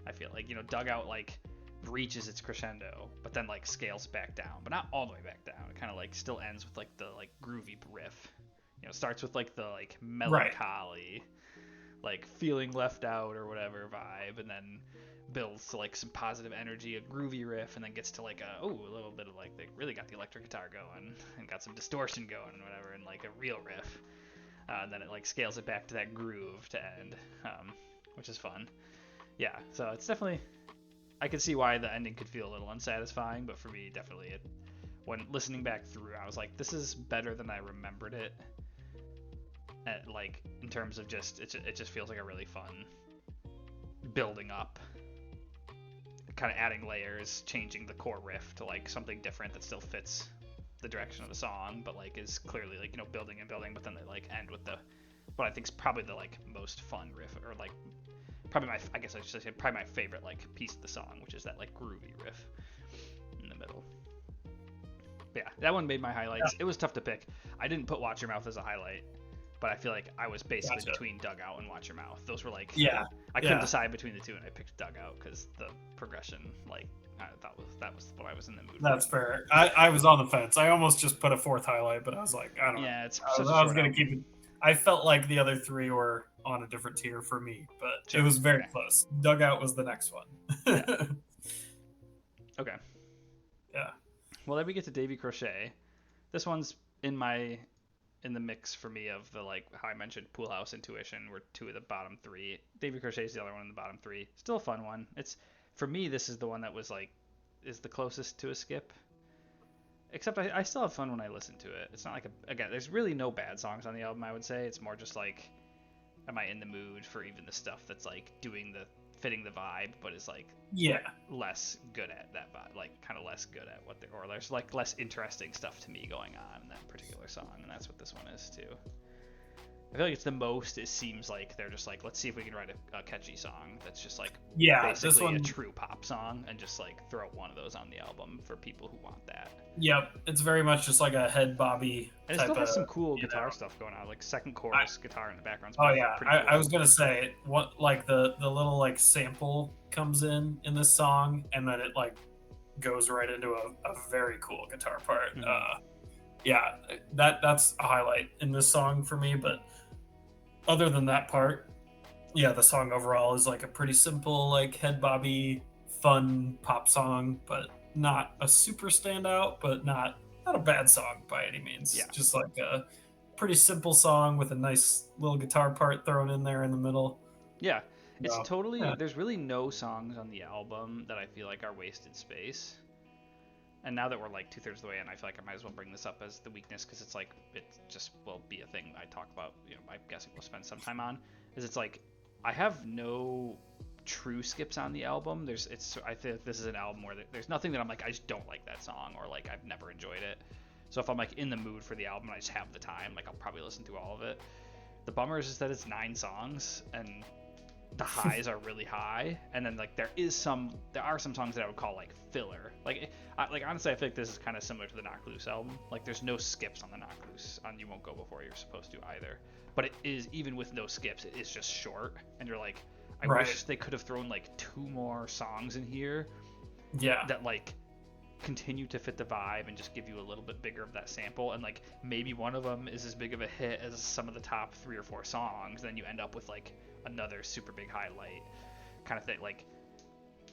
S1: I feel like Dugout like reaches its crescendo, but then like scales back down, but not all the way back down. It kind of like still ends with like the like groovy riff. Starts with like the like melancholy, like feeling left out or whatever vibe, and then builds to like some positive energy, a groovy riff, and then gets to like a little bit of like they really got the electric guitar going and got some distortion going and whatever, and like a real riff. And then it like scales it back to that groove to end, which is fun. Yeah, so it's definitely. I could see why the ending could feel a little unsatisfying, but for me, definitely when listening back through, I was like, this is better than I remembered it. Like in terms of just it just feels like a really fun building up, kind of adding layers, changing the core riff to like something different that still fits the direction of the song, but like is clearly like building and building, but then they like end with what I think is probably the like most fun riff, or like probably I guess I should say probably my favorite like piece of the song, which is that like groovy riff in the middle. But yeah, that one made my highlights. It was tough to pick. I didn't put Watch Your Mouth as a highlight, but I feel like I was basically between Dugout and Watch Your Mouth. Those were like I couldn't decide between the two, and I picked Dugout because the progression, like I thought that was what I was in the mood.
S2: That's fair. I was on the fence. I almost just put a 4th highlight, but I was like, I don't know.
S1: It's
S2: I was gonna keep it. I felt like the other 3 were on a different tier for me, but it was very close. Dugout was the next one.
S1: Okay.
S2: Yeah.
S1: Well, then we get to Davy Crochet. This one's in the mix for me of the like how I mentioned Pool House and Intuition were 2 of the bottom 3. Davy Crochet is the other one in the bottom 3. Still a fun one. It's for me this is the one that was like is the closest to a skip. Except I still have fun when I listen to it. It's not like again there's really no bad songs on the album, I would say. It's more just like am I in the mood for even the stuff that's like fitting the vibe, but is like less good at that vibe, like kind of less good at or there's like less interesting stuff to me going on in that particular song, and that's what this one is too. I feel like it's the most. It seems like they're just like, let's see if we can write a catchy song that's just like basically a true pop song, and just like throw one of those on the album for people who want that.
S2: Yep, it's very much just like a head bobby.
S1: And it still has some cool guitar stuff going on, like second chorus guitar in the background.
S2: Oh yeah, cool. I was gonna say what like the little like sample comes in this song, and then it like goes right into a very cool guitar part.
S1: Mm-hmm.
S2: Yeah, that's a highlight in this song for me. But other than that part, yeah, the song overall is like a pretty simple, like head bobby, fun pop song, but not a super standout, but not a bad song by any means.
S1: Yeah.
S2: Just like a pretty simple song with a nice little guitar part thrown in there in the middle.
S1: Yeah. It's
S2: So,
S1: totally.
S2: yeah,
S1: There's really no songs on the album that I feel like are wasted space. And now that we're like 2/3 of the way in, I feel like I might as well bring this up as the weakness because it's like it just will be a thing I talk about. I'm guessing we'll spend some time on. Is it's like I have no true skips on the album. I think this is an album where there's nothing that I'm like I just don't like that song or like I've never enjoyed it. So if I'm like in the mood for the album and I just have the time, like I'll probably listen to all of it. The bummer is just that it's 9 songs and the highs are really high, and then like there are some songs that I would call like filler. Like honestly, I feel like this is kind of similar to the Knock Loose album. Like there's no skips on the Knock Loose on You Won't Go Before You're Supposed to either. But it is, even with no skips, it is just short, and you're like, I
S2: right.
S1: wish they could have thrown like 2 more songs in here.
S2: Yeah.
S1: That like continue to fit the vibe and just give you a little bit bigger of that sample, and like maybe one of them is as big of a hit as some of the top 3 or 4 songs, then you end up with like another super big highlight kind of thing. Like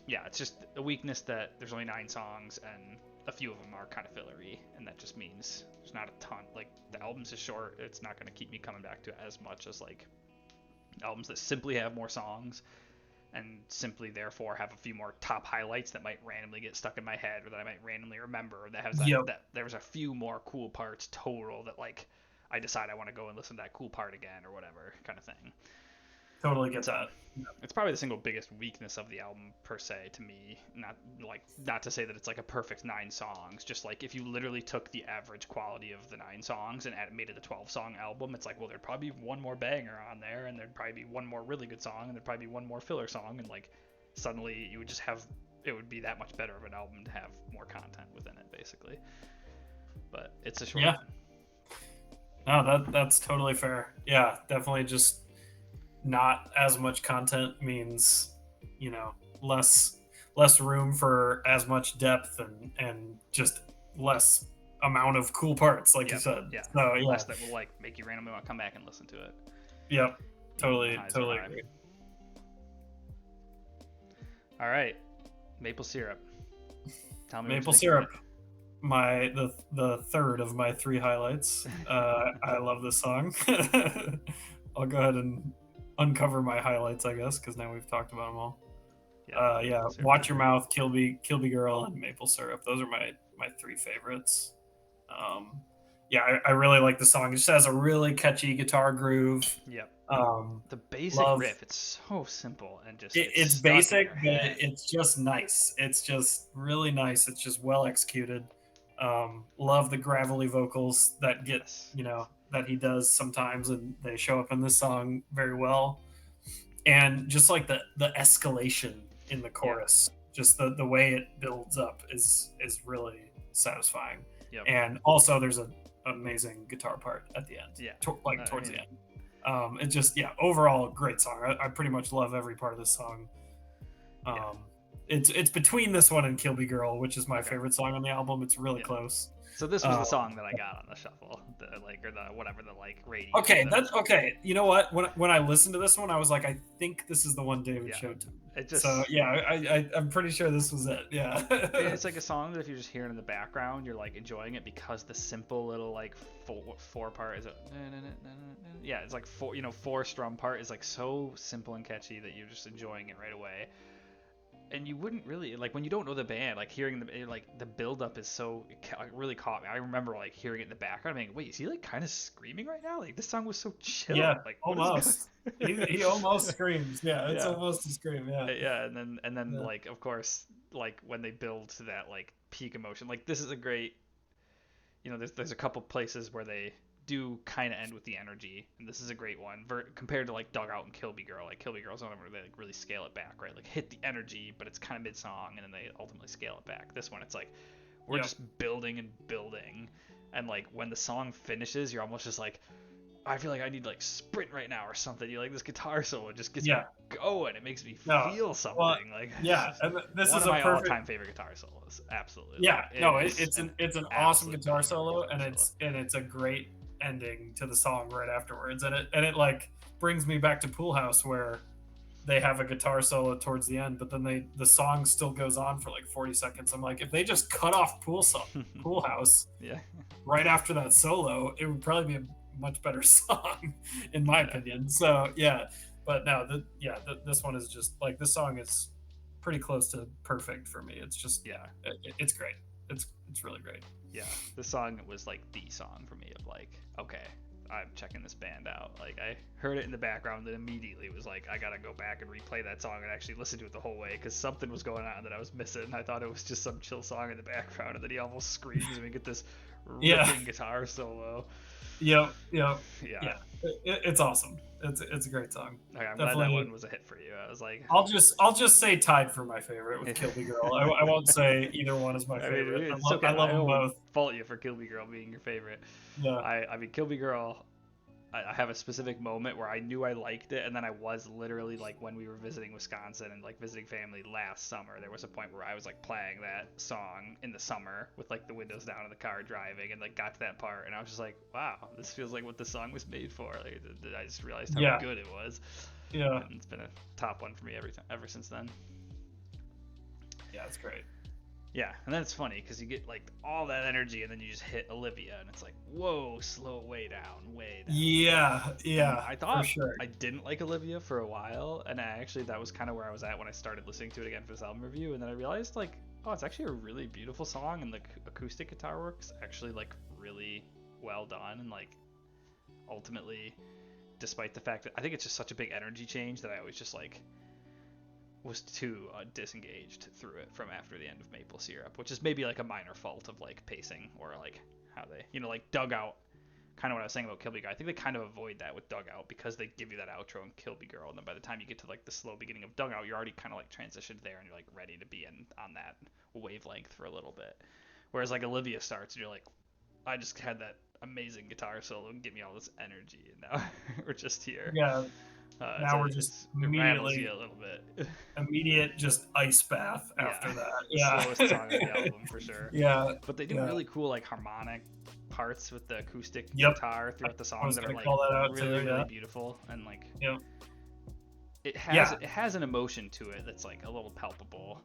S1: yeah, it's just a weakness that there's only 9 songs and a few of them are kind of fillery, and that just means there's not a ton. Like the album's is short, it's not going to keep me coming back to it as much as like albums that simply have more songs and simply therefore have a few more top highlights that might randomly get stuck in my head or that I might randomly remember, or that has
S2: Yep.
S1: that there's a few more cool parts total that like I decide I want to go and listen to that cool part again or whatever kind of thing.
S2: Totally get
S1: So
S2: that.
S1: it's probably the single biggest weakness of the album per se to me. Not to say that it's like a perfect 9 songs, just like if you literally took the average quality of the 9 songs and made it a 12-song album, it's like, well, there'd probably be one more banger on there, and there'd probably be one more really good song, and there'd probably be one more filler song, and like suddenly you would just have, it would be that much better of an album to have more content within it, basically. But it's a short
S2: Yeah.
S1: one.
S2: No, that's totally fair. Yeah, definitely just not as much content means, less room for as much depth and just less amount of cool parts, like you said.
S1: Yeah.
S2: So yeah.
S1: Less that will like make you randomly want to come back and listen to it.
S2: Yep. Totally agree.
S1: All right. Maple syrup. Tell me
S2: Maple syrup. The third of my 3 highlights. I love this song. I'll go ahead and uncover my highlights, I guess, because now we've talked about them all. Yeah, Watch Your Mouth, Kill Me Girl, and Maple Syrup. Those are my 3 favorites. Yeah, I really like the song. It just has a really catchy guitar groove.
S1: Yep. The basic riff, it's so simple and just
S2: it's basic, but it's just nice. It's just really nice. It's just well executed. Love the gravelly vocals that get, that he does sometimes, and they show up in this song very well. And just like the escalation in the chorus, just the way it builds up is really satisfying.
S1: Yep.
S2: And also there's an amazing guitar part at the end.
S1: Yeah.
S2: Towards the end. It just, overall great song. I pretty much love every part of this song. It's between this one and Kill Me Girl, which is my favorite song on the album. It's really close.
S1: So this was the song that I got on the shuffle, rating.
S2: Okay, that's okay. You know what? When I listened to this one, I was like, I think this is the one David showed to me. So yeah, I'm pretty sure this was it. Yeah.
S1: It's like a song that if you're just hearing in the background, you're like enjoying it because the simple little like 4 part is it's like 4 strum part is like so simple and catchy that you're just enjoying it right away. And you wouldn't really like when you don't know the band, like hearing the build up is so it really caught me. I remember like hearing it in the background, I'm like, wait, is he like kind of screaming right now? Like this song was so chill.
S2: Yeah,
S1: like
S2: almost. he almost screams. Yeah, it's almost a scream. Yeah.
S1: Yeah, and then like of course like when they build to that like peak emotion, like this is a great. There's a couple places where they do kind of end with the energy, and this is a great one compared to like Dugout and Kill Me Girl. Like Kill Me Girl's one where they like really scale it back, right? Like hit the energy, but it's kind of mid song, and then they ultimately scale it back. This one, it's like we're just building and building, and like when the song finishes, you're almost just like, I feel like I need to like sprint right now or something. You like this guitar solo just gets
S2: Yeah.
S1: me going. It makes me
S2: No.
S1: feel something.
S2: Well,
S1: Like
S2: yeah, and this
S1: one
S2: is
S1: of
S2: a
S1: my
S2: perfect.
S1: all-time favorite guitar solos. Absolutely.
S2: Yeah,
S1: Like,
S2: no,
S1: it is
S2: it's an awesome
S1: absolute
S2: guitar
S1: banger
S2: solo,
S1: guitar
S2: and
S1: solo.
S2: it's a great ending to the song right afterwards, and it like brings me back to Pool House where they have a guitar solo towards the end, but then the song still goes on for like 40 seconds. I'm like, if they just cut off Pool House
S1: Yeah.
S2: right after that solo, it would probably be a much better song, in my
S1: Yeah.
S2: opinion. So yeah, but no, this one is just like this song is pretty close to perfect for me. It's just
S1: Yeah.
S2: it's great. It's really great.
S1: Yeah. This song was like the song for me of like, okay, I'm checking this band out. Like I heard it in the background and immediately was like, I gotta go back and replay that song and actually listen to it the whole way because something was going on that I was missing. I thought it was just some chill song in the background, and then he almost screams and we get this ripping guitar solo.
S2: Yeah.
S1: Yeah.
S2: It's awesome. It's a great song.
S1: Okay, I'm
S2: Definitely.
S1: glad that one was a hit for you. I was like,
S2: I'll just say tied for my favorite with Kill Me Girl. I won't say either one is my favorite.
S1: I mean, it's okay.
S2: I love them both.
S1: Fault you for Kill Me Girl being your favorite.
S2: Yeah.
S1: I mean, Kill Me Girl, I have a specific moment where I knew I liked it, and then I was literally like when we were visiting Wisconsin and like visiting family last summer, there was a point where I was like playing that song in the summer with like the windows down in the car driving, and like got to that part, and I was just like, wow, this feels like what the song was made for. Like, I just realized how good it was.
S2: Yeah.
S1: And it's been a top one for me ever since then.
S2: Yeah, it's great.
S1: Yeah, and then it's funny because you get like all that energy, and then you just hit Olivia, and it's like, whoa, slow way down, way down.
S2: Yeah.
S1: And I thought
S2: for sure.
S1: I didn't like Olivia for a while, and that was kind of where I was at when I started listening to it again for this album review, and then I realized like, oh, it's actually a really beautiful song, and the acoustic guitar work's actually like really well done, and like ultimately, despite the fact that I think it's just such a big energy change that I always just like was too disengaged through it from after the end of Maple Syrup, which is maybe like a minor fault of like pacing or like how they, like Dugout, kind of what I was saying about Kill Me Girl. I think they kind of avoid that with Dugout because they give you that outro in Kill Me Girl, and then by the time you get to like the slow beginning of Dugout, you're already kind of like transitioned there and you're like ready to be on that wavelength for a little bit. Whereas like Olivia starts and you're like, I just had that amazing guitar solo and give me all this energy, and now we're just here.
S2: Yeah. Now we're just immediately
S1: a little bit.
S2: Immediate just ice bath after that.
S1: Yeah. Slowest song on the album for sure.
S2: Yeah.
S1: But they do really cool like harmonic parts with the acoustic
S2: Yep.
S1: guitar throughout the songs that are like really beautiful, and like it has an emotion to it that's like a little palpable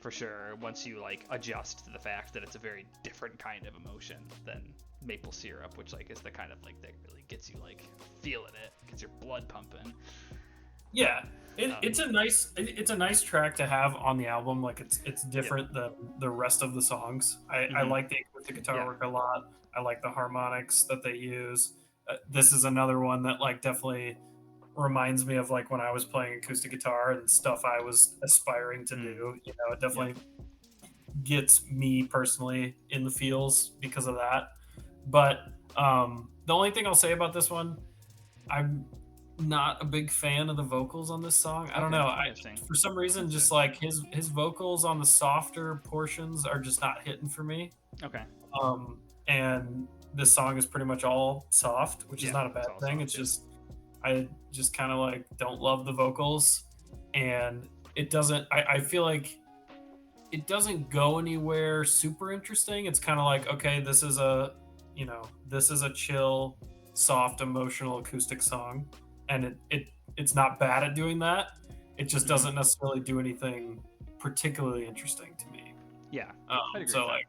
S1: for sure once you like adjust to the fact that it's a very different kind of emotion than Maple Syrup, which like is the kind of like that really gets you like feeling it, gets your blood pumping.
S2: Yeah, it's a nice track to have on the album. Like it's different than the rest of the songs. I like the acoustic guitar work a lot. I like the harmonics that they use. This is another one that like definitely reminds me of like when I was playing acoustic guitar and stuff I was aspiring to do. It definitely gets me personally in the feels because of that. But the only thing I'll say about this one, I'm not a big fan of the vocals on this song. I don't know. For some reason, just like his vocals on the softer portions are just not hitting for me.
S1: Okay.
S2: And this song is pretty much all soft, which is not a bad thing. It's just I just kind of like don't love the vocals, and it doesn't. I feel like it doesn't go anywhere super interesting. It's kind of like, okay, this is a chill, soft, emotional acoustic song, and it's not bad at doing that. It just doesn't necessarily do anything particularly interesting to me.
S1: Yeah.
S2: So like,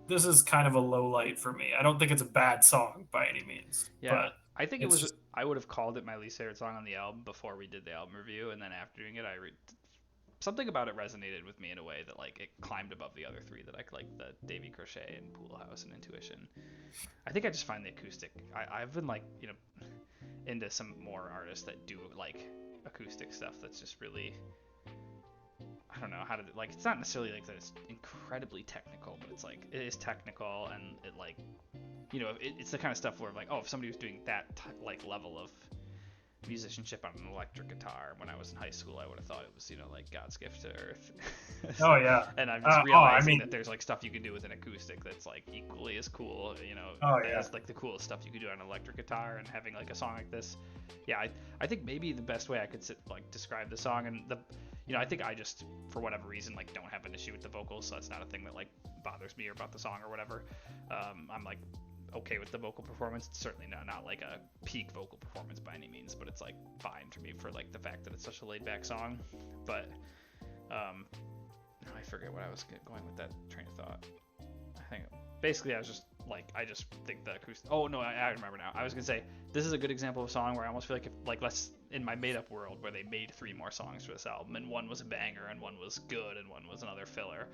S2: this is kind of a low light for me. I don't think it's a bad song by any means.
S1: Yeah.
S2: But
S1: I think it was. I would have called it my least favorite song on the album before we did the album review, and then after doing it, something about it resonated with me in a way that like it climbed above the other three that I like, the Davy Crochet and Pool House and Intuition. I think I just find the acoustic. I've been like into some more artists that do like acoustic stuff that's just really, I don't know how to like. It's not necessarily like that it's incredibly technical, but it's like it is technical, and it like it's the kind of stuff where like, oh, if somebody was doing that like level of musicianship on an electric guitar. When I was in high school, I would have thought it was, like God's gift to earth.
S2: Oh yeah.
S1: And I'm just
S2: I
S1: realizing
S2: mean,
S1: that there's like stuff you can do with an acoustic that's like equally as cool,
S2: oh yeah.
S1: as like the coolest stuff you could do on an electric guitar. And having like a song like this, yeah, I think maybe the best way I could describe the song, and I think I just, for whatever reason, like don't have an issue with the vocals, so that's not a thing that like bothers me or about the song or whatever. I'm like okay with the vocal performance. It's certainly not like a peak vocal performance by any means, but it's like fine for me for like the fact that it's such a laid back song. But I forget what I was going with that train of thought. I think basically I was just like, I just think the acoustic. Oh no, I remember now. I was gonna say this is a good example of a song where I almost feel like if like let's in my made up world where they made 3 more songs for this album and one was a banger and one was good and one was another filler.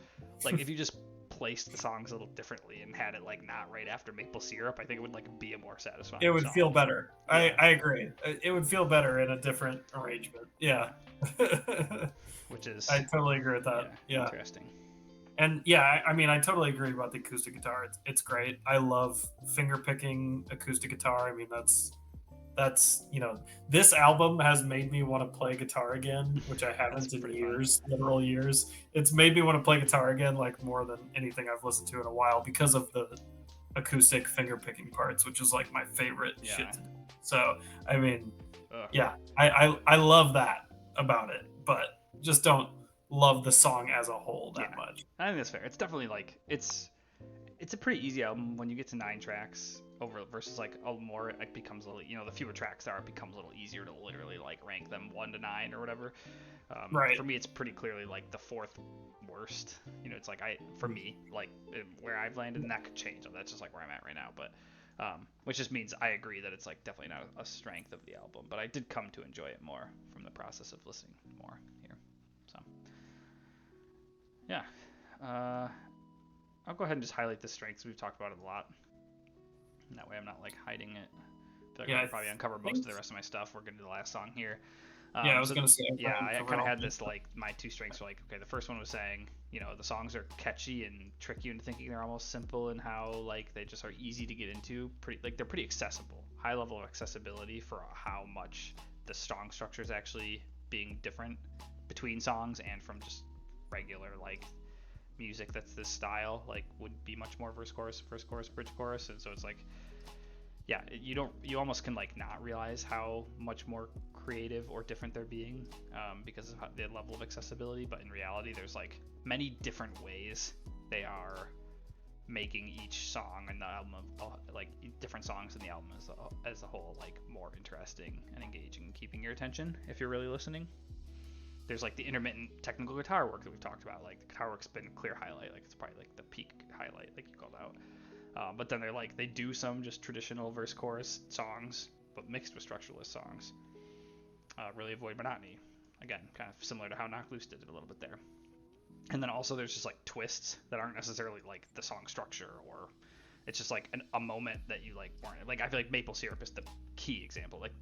S1: Like if you just placed the songs a little differently and had it like not right after maple syrup, I think it would like be a more satisfying
S2: It would
S1: song.
S2: feel better.
S1: Yeah.
S2: I agree. It would feel better in a different arrangement. Yeah.
S1: Which is
S2: I totally agree with that. Yeah.
S1: Interesting.
S2: And yeah, I mean, I totally agree about the acoustic guitar. It's great. I love finger picking acoustic guitar. I mean, that's this album has made me want to play guitar again, which I haven't in years, literal years. It's made me want to play guitar again, like more than anything I've listened to in a while, because of the acoustic finger picking parts, which is like my favorite shit to do. So I mean, yeah, I love that about it, but just don't love the song as a whole that much.
S1: I think that's fair. It's definitely like it's a pretty easy album when you get to 9 tracks over versus like a more, it becomes a little, the fewer tracks there, it becomes a little easier to literally like rank them 1 to 9 or whatever.
S2: Right.
S1: For me, it's pretty clearly like the 4th worst. It's like for me, like where I've landed, and that could change. That's just like where I'm at right now. But which just means I agree that it's like definitely not a strength of the album, but I did come to enjoy it more from the process of listening more here. So yeah. I'll go ahead and just highlight the strengths. We've talked about it a lot. And that way I'm not like hiding it. I feel like I'll probably uncover most of the rest of my stuff. We're going to do the last song here.
S2: I was going to say.
S1: Yeah, I kind of had this like, my 2 strengths were like, okay, the first one was saying, the songs are catchy and trick you into thinking they're almost simple, and how like they just are easy to get into. They're pretty accessible. High level of accessibility for how much the song structure is actually being different between songs and from just regular like music that's this style, like would be much more verse chorus, bridge chorus. And so it's like, yeah, you almost can like not realize how much more creative or different they're being because of the level of accessibility. But in reality, there's like many different ways they are making each song in the album, like different songs in the album as a whole, like more interesting and engaging and keeping your attention if you're really listening. There's like the intermittent technical guitar work that we've talked about. Like the guitar work's been a clear highlight. Like it's probably like the peak highlight, like you called out. But then they do some just traditional verse chorus songs, but mixed with structuralist songs. Really avoid monotony. Again, kind of similar to how Knocked Loose did it a little bit there. And then also there's just like twists that aren't necessarily like the song structure, or it's just like a moment that you like weren't. Like I feel like Maple Syrup is the key example. Like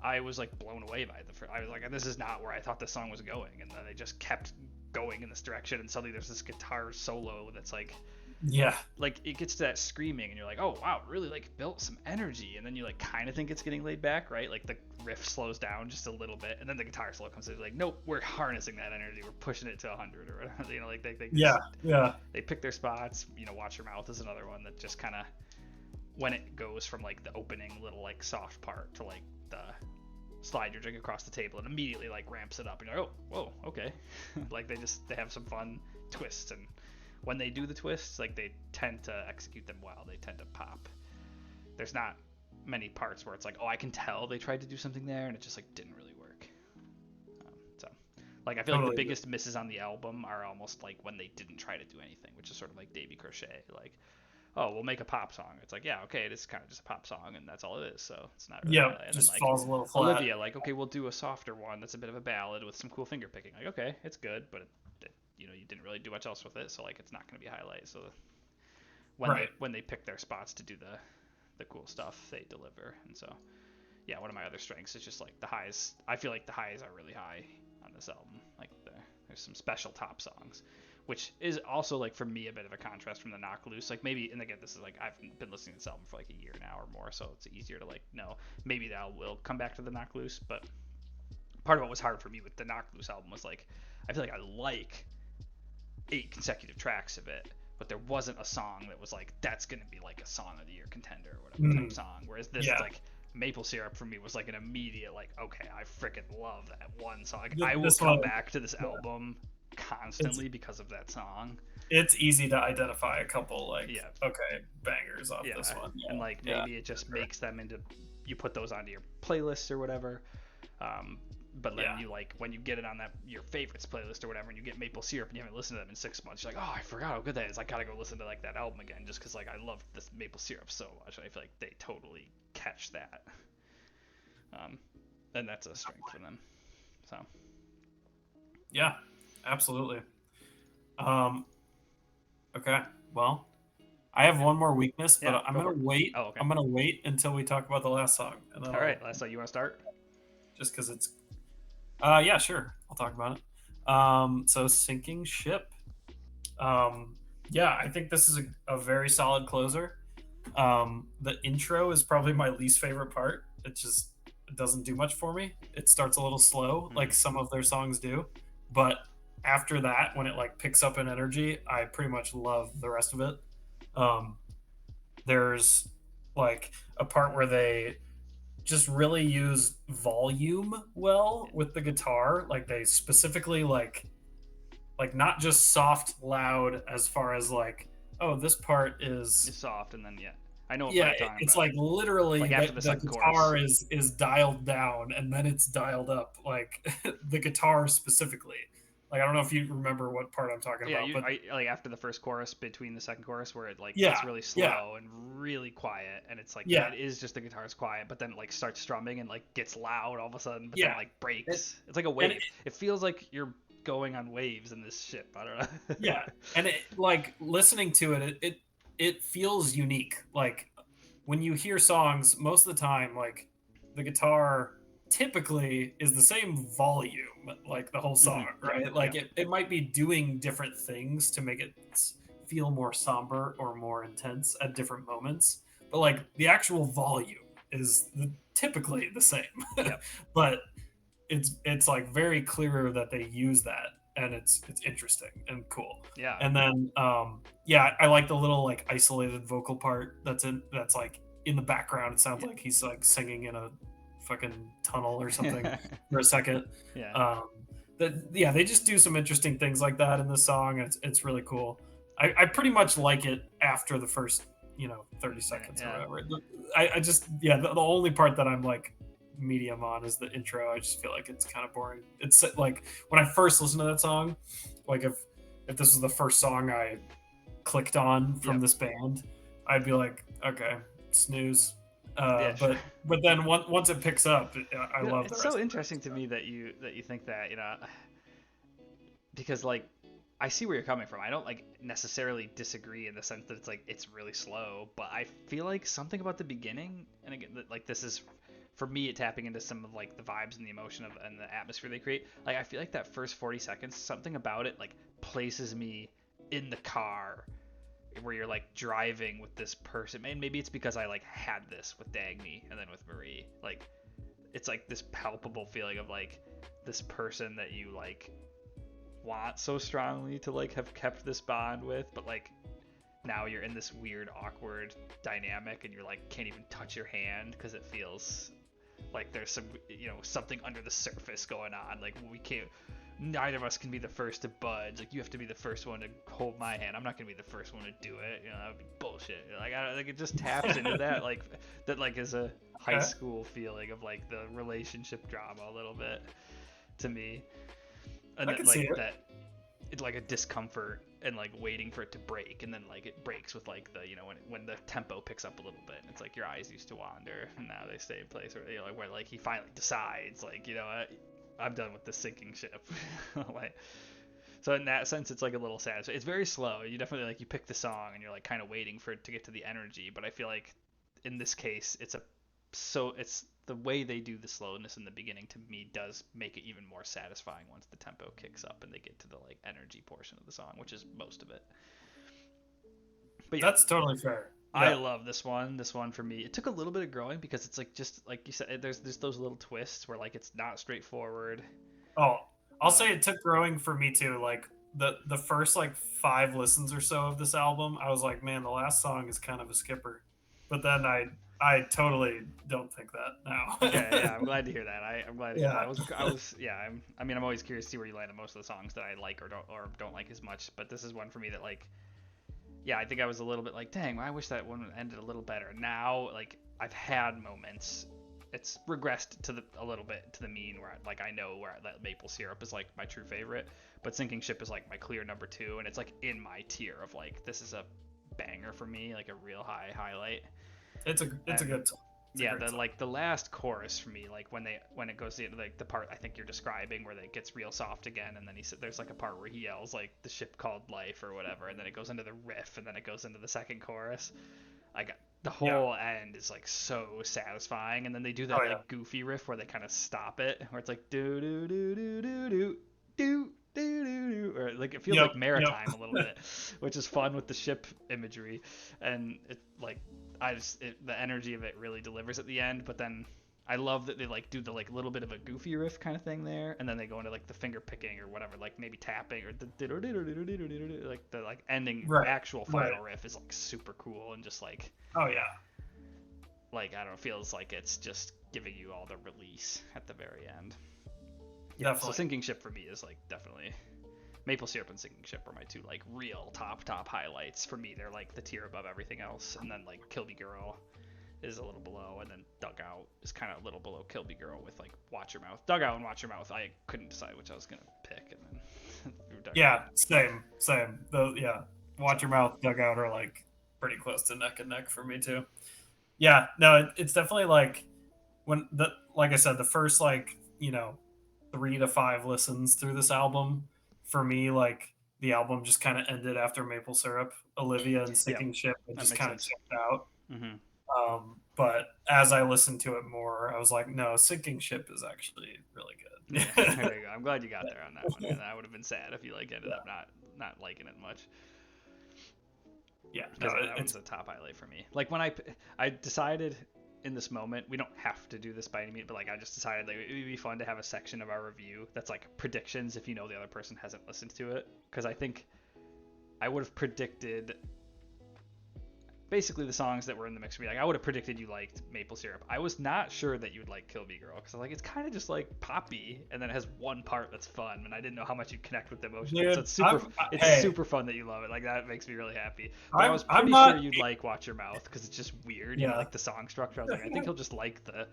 S1: I was like blown away by it. I was like, this is not where I thought this song was going, and then they just kept going in this direction, and suddenly there's this guitar solo that's like,
S2: yeah,
S1: like it gets to that screaming, and you're like, oh wow, it really like built some energy, and then you like kind of think it's getting laid back, right? Like the riff slows down just a little bit, and then the guitar solo comes in, like, nope, we're harnessing that energy, we're pushing it to 100 or whatever. Like they pick their spots. Watch Your Mouth is another one that just kind of, when it goes from like the opening little like soft part to like the slide your drink across the table, and immediately like ramps it up, and you're like, oh, whoa, okay. Like they have some fun twists, and when they do the twists, like they tend to execute them well. They tend to pop. There's not many parts where it's like, oh, I can tell they tried to do something there, and it just like didn't really work. So like I feel like the biggest misses on the album are almost like when they didn't try to do anything, which is sort of like Davy Crochet, like, oh, we'll make a pop song. It's like, yeah, okay, it is kind of just a pop song, and that's all it is. So it's not really.
S2: Yeah, just
S1: then, like,
S2: falls a little flat.
S1: Olivia, like, okay, we'll do a softer one that's a bit of a ballad with some cool finger picking. Like, okay, it's good, but you didn't really do much else with it, so like it's not going to be a highlight. So when they pick their spots to do the cool stuff, they deliver. And so yeah, one of my other strengths is just like the highs. I feel like the highs are really high on this album. Like there's some special top songs, which is also like for me a bit of a contrast from the Knock Loose. Like maybe, and again, this is like I've been listening to this album for like a year now or more, so it's easier to like know maybe that will come back to the Knock Loose. But part of what was hard for me with the Knock Loose album was like I feel like I like 8 consecutive tracks of it, but there wasn't a song that was like that's gonna be like a song of the year contender or whatever type song. Whereas this is like Maple Syrup for me was like an immediate like, okay, I freaking love that one song. Like, I will come back to this album constantly because of that song.
S2: It's easy to identify a couple like okay bangers off this one,
S1: and like maybe it just makes them into, you put those onto your playlists or whatever. But then you like when you get it on that your favorites playlist or whatever, and you get Maple Syrup and you haven't listened to them in 6 months, you're like, oh, I forgot how good that is. I gotta go listen to like that album again just because like I love this Maple Syrup so much. I feel like they totally catch that, and that's a strength for them. So
S2: yeah, absolutely. Okay, well, I have one more weakness, but I'm gonna wait. Oh, okay. I'm gonna wait until we talk about the last song. And then
S1: all right, last song. You want to start?
S2: Just because it's yeah, sure. I'll talk about it. So Sinking Ship. Yeah, I think this is a very solid closer. The intro is probably my least favorite part. It doesn't do much for me. It starts a little slow, like some of their songs do. But after that, when it like picks up in energy, I pretty much love the rest of it. There's like a part where they just really use volume well with the guitar. Like they specifically like not just soft loud as far as like, oh, this part is
S1: soft, and then I know what
S2: it's like literally like after the guitar is dialed down and then it's dialed up, like the guitar specifically. Like I don't know if you remember what part I'm talking about, but
S1: like after the first chorus, between the second chorus, where it like gets really slow and really quiet, and it's like it is just the guitar's quiet, but then it like starts strumming and like gets loud all of a sudden, but then like breaks. It's like a wave. It feels like you're going on waves in this ship. I don't know.
S2: And it like listening to it feels unique. Like when you hear songs, most of the time, like the guitar typically is the same volume like the whole song, right? Like it might be doing different things to make it feel more somber or more intense at different moments, but like the actual volume is typically the same. But it's like very clear that they use that, and it's interesting and cool. And then I like the little like isolated vocal part that's like in the background. It sounds like he's like singing in a fucking tunnel or something for a second. They just do some interesting things like that in this song, and it's really cool. I pretty much like it after the first 30 seconds or whatever. I just the only part that I'm like medium on is the intro. I just feel like it's kind of boring. It's like when I first listened to that song, like if this was the first song I clicked on from this band, I'd be like, okay, snooze. But then once it picks up, I love it.
S1: It's so interesting to me that you think that, because like I see where you're coming from. I don't like necessarily disagree in the sense that it's like it's really slow, but I feel like something about the beginning, and again, like this is for me, it tapping into some of like the vibes and the emotion and the atmosphere they create. Like I feel like that first 40 seconds, something about it like places me in the car where you're like driving with this person, and maybe it's because I like had this with Dagny and then with Marie. Like it's like this palpable feeling of like this person that you like want so strongly to like have kept this bond with, but like now you're in this weird awkward dynamic and you're like can't even touch your hand because it feels like there's some something under the surface going on. Like neither of us can be the first to budge. Like you have to be the first one to hold my hand. I'm not gonna be the first one to do it. That would be bullshit. Like it just taps into that like is a high school feeling of like the relationship drama a little bit to me, and
S2: I can see it.
S1: That it's like a discomfort and like waiting for it to break, and then like it breaks with like the when the tempo picks up a little bit, and it's like your eyes used to wander and now they stay in place, or like where like he finally decides like I'm done with the sinking ship. Like, so in that sense, it's like a little sad. So it's very slow. You definitely like you pick the song and you're like kind of waiting for it to get to the energy. But I feel like in this case, it's the way they do the slowness in the beginning to me does make it even more satisfying once the tempo kicks up and they get to the like energy portion of the song, which is most of it. But yeah,
S2: That's totally fair.
S1: I
S2: Yeah.
S1: love this one. This one for me, it took a little bit of growing because it's like just like you said, there's those little twists where like it's not straightforward.
S2: Oh, I'll
S1: Um,
S2: say it took growing for me too. Like the first like 5 listens or so of this album, I was like, man, the last song is kind of a skipper. But then I totally don't think that
S1: okay,
S2: now.
S1: yeah, I'm glad to hear that. I'm glad to hear that.
S2: Yeah.
S1: I was, yeah. I mean, I'm always curious to see where you land on most of the songs that I like or don't like as much. But this is one for me that like, yeah, I think I was a little bit like, dang, I wish that one ended a little better. Now, like, I've had moments. It's regressed to a little bit to the mean where like I know where that maple syrup is like my true favorite, but sinking ship is like my clear number two, and it's like in my tier of like this is a banger for me, like a real high highlight.
S2: It's a
S1: And
S2: good song. It's a
S1: yeah,
S2: great
S1: the
S2: song.
S1: like the last chorus for me, like when it goes to like the part I think you're describing where it gets real soft again, and then there's like a part where he yells like the ship called life or whatever, and then it goes into the riff, and then it goes into the second chorus. Like the
S2: Yeah.
S1: whole end is like so satisfying, and then they do
S2: Oh
S1: that
S2: yeah.
S1: like goofy riff where they kind of stop it, where it's like do do do do do do do do do, or like it feels
S2: Yep.
S1: like
S2: Yep.
S1: maritime a little bit, which is fun with the ship imagery, and it like the energy of it really delivers at the end. But then I love that they like do the like little bit of a goofy riff kind of thing there, and then they go into like the finger picking or whatever, like maybe tapping or like the like ending
S2: Right.
S1: actual
S2: Right.
S1: final riff is like super cool and just
S2: Oh yeah.
S1: like I don't know, feels like it's just giving you all the release at the very end. Yeah, so
S2: Definitely.
S1: sinking ship for me is like definitely maple syrup and sinking ship are my two like real top highlights for me. They're like the tier above everything else, and then like Kill Me Girl is a little below, and then Dugout is kind of a little below Kill Me Girl with like Watch Your Mouth. Dugout and Watch Your Mouth, I couldn't decide which I was gonna pick, and then
S2: Yeah. Same. Same. Yeah.
S1: So
S2: Watch Your Mouth, Dugout are like pretty close to neck and neck for me too. Yeah. No, it's definitely like when the like I said, the first like 3 to 5 listens through this album, for me, like the album just kind of ended after Maple Syrup, Olivia, and
S1: yeah,
S2: Sinking Ship. It
S1: that
S2: just
S1: makes
S2: kind of
S1: sense.
S2: checked out.
S1: Mm-hmm.
S2: But as I listened to it more, I was like, no, Sinking Ship is actually really
S1: Yeah,
S2: good.
S1: there you go. I'm glad you got there on that one. And I would have been sad if you like ended up not liking it much.
S2: Yeah, no,
S1: Because yeah, that
S2: it's
S1: one's a top highlight for me. Like when I decided in this moment, we don't have to do this by any means, but like I just decided like it would be fun to have a section of our review that's like predictions if you know the other person hasn't listened to it. Because I think I would have predicted basically the songs that were in the mix for me. Like I would have predicted you liked Maple Syrup. I was not sure that you would like Kill Me Girl because like it's kind of just like poppy, and then it has one part that's fun, and I didn't know how much you connect with the emotion. So
S2: dude.
S1: it's super, it's
S2: Hey,
S1: super fun that you love it. Like that makes me really happy. But I
S2: I'm
S1: was
S2: I'm
S1: pretty sure
S2: not.
S1: you'd like Watch Your Mouth because it's just weird, you know,
S2: Yeah,
S1: like the song structure. I was like, I think he'll just like the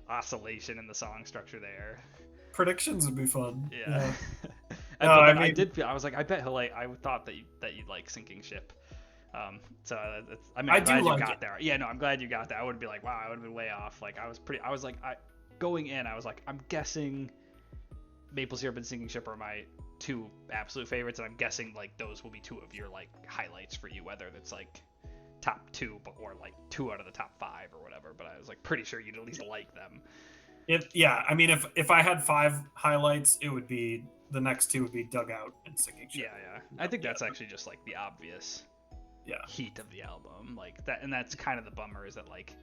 S1: oscillation in the song structure there.
S2: predictions would be fun.
S1: Yeah.
S2: Yeah.
S1: And,
S2: No,
S1: but
S2: I
S1: then I
S2: mean,
S1: did feel I was like I bet he'll like I thought that you'd like Sinking Ship. So I mean,
S2: I
S1: I'm
S2: do
S1: glad you
S2: like
S1: got
S2: it.
S1: there. Yeah, no, I'm glad you got there. I would be like, wow, I would have been way off. Like I was like, going in, I was like, I'm guessing Maple Syrup and Sinking Ship are my two absolute favorites, and I'm guessing like those will be two of your like highlights for you, whether it's like top two, but or like two out of the top five or whatever. But I was like pretty sure you'd at least like them.
S2: Yeah, I mean, if I had 5 highlights, it would be the next two would be Dugout and Sinking Ship.
S1: Yeah. I think
S2: Yeah,
S1: that's actually just like the obvious
S2: yeah,
S1: heat of the album, like that, and that's kind of the bummer is that like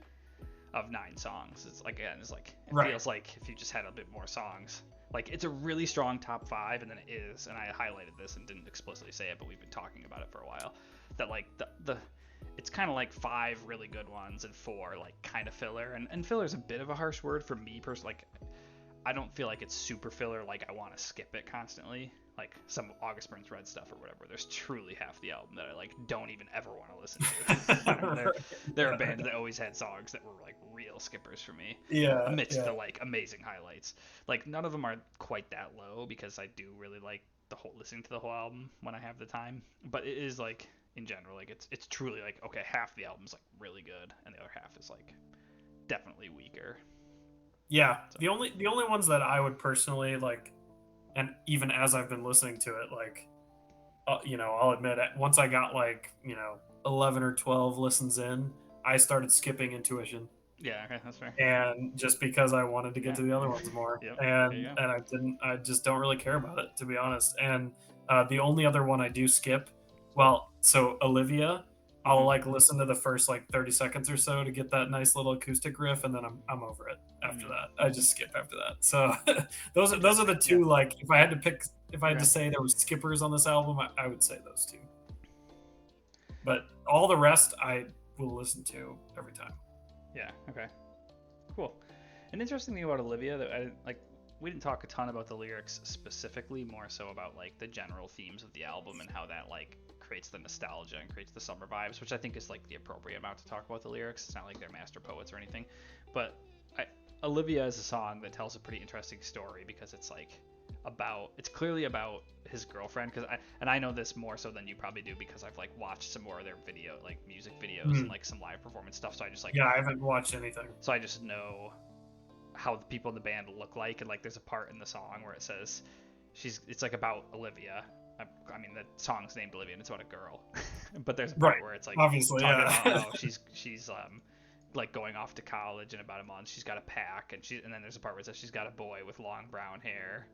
S1: of 9 songs, it's like again, it's like it
S2: right.
S1: feels like if you just had a bit more songs, like it's a really strong top five, and then it is, and I highlighted this and didn't explicitly say it, but we've been talking about it for a while, that like the it's kind of like 5 really good ones and 4 like kind of filler, and filler is a bit of a harsh word for me personally. Like I don't feel like it's super filler. Like I want to skip it constantly. Like some August Burns Red stuff or whatever. There's truly half the album that I like don't even ever want to listen to. There are bands that always had songs that were like real skippers for me,
S2: Yeah,
S1: amidst
S2: yeah,
S1: the like amazing highlights. Like none of them are quite that low because I do really like the whole listening to the whole album when I have the time. But it is like in general like it's truly like okay, half the album's like really good and the other half is like definitely weaker.
S2: yeah.
S1: So
S2: The only ones that I would personally like, and even as I've been listening to it, like, I'll admit it. Once I got like 11 or 12 listens in, I started skipping Intuition.
S1: Yeah, okay, that's fair.
S2: and just because I wanted to get
S1: Yeah.
S2: to the other ones more,
S1: Yep. There you
S2: and
S1: go.
S2: I just don't really care about it, to be honest. And the only other one I do skip, well, so Olivia, I'll
S1: Mhm.
S2: like listen to the first like 30 seconds or so to get that nice little acoustic riff, and then I'm over it after
S1: Mhm.
S2: that. I just skip after that. So those are the
S1: Yeah.
S2: two, like, if I had to pick, if I had
S1: Okay.
S2: to say there was skippers on this album, I would say those two. But all the rest I will listen to every time.
S1: Yeah. Okay. Cool. An interesting thing about Olivia that I like, we didn't talk a ton about the lyrics specifically, more so about like the general themes of the album and how that like creates the nostalgia and creates the summer vibes, which I think is like the appropriate amount to talk about the lyrics. It's not like they're master poets or anything, but I, Olivia is a song that tells a pretty interesting story because it's like about, it's clearly about his girlfriend, because I know this more so than you probably do because I've like watched some more of their video, like music videos and
S2: Hmm.
S1: like some live performance stuff, so I just like,
S2: Yeah, I haven't watched anything.
S1: so I just know how the people in the band look like, and like there's a part in the song where it says it's like about Olivia. I mean, the song's named Olivia and it's about a girl, but there's a
S2: Right.
S1: part where it's like
S2: Obviously,
S1: talking
S2: yeah.
S1: about how she's like going off to college in about a month. She's got a pack, and then there's a part where it says she's got a boy with long brown hair,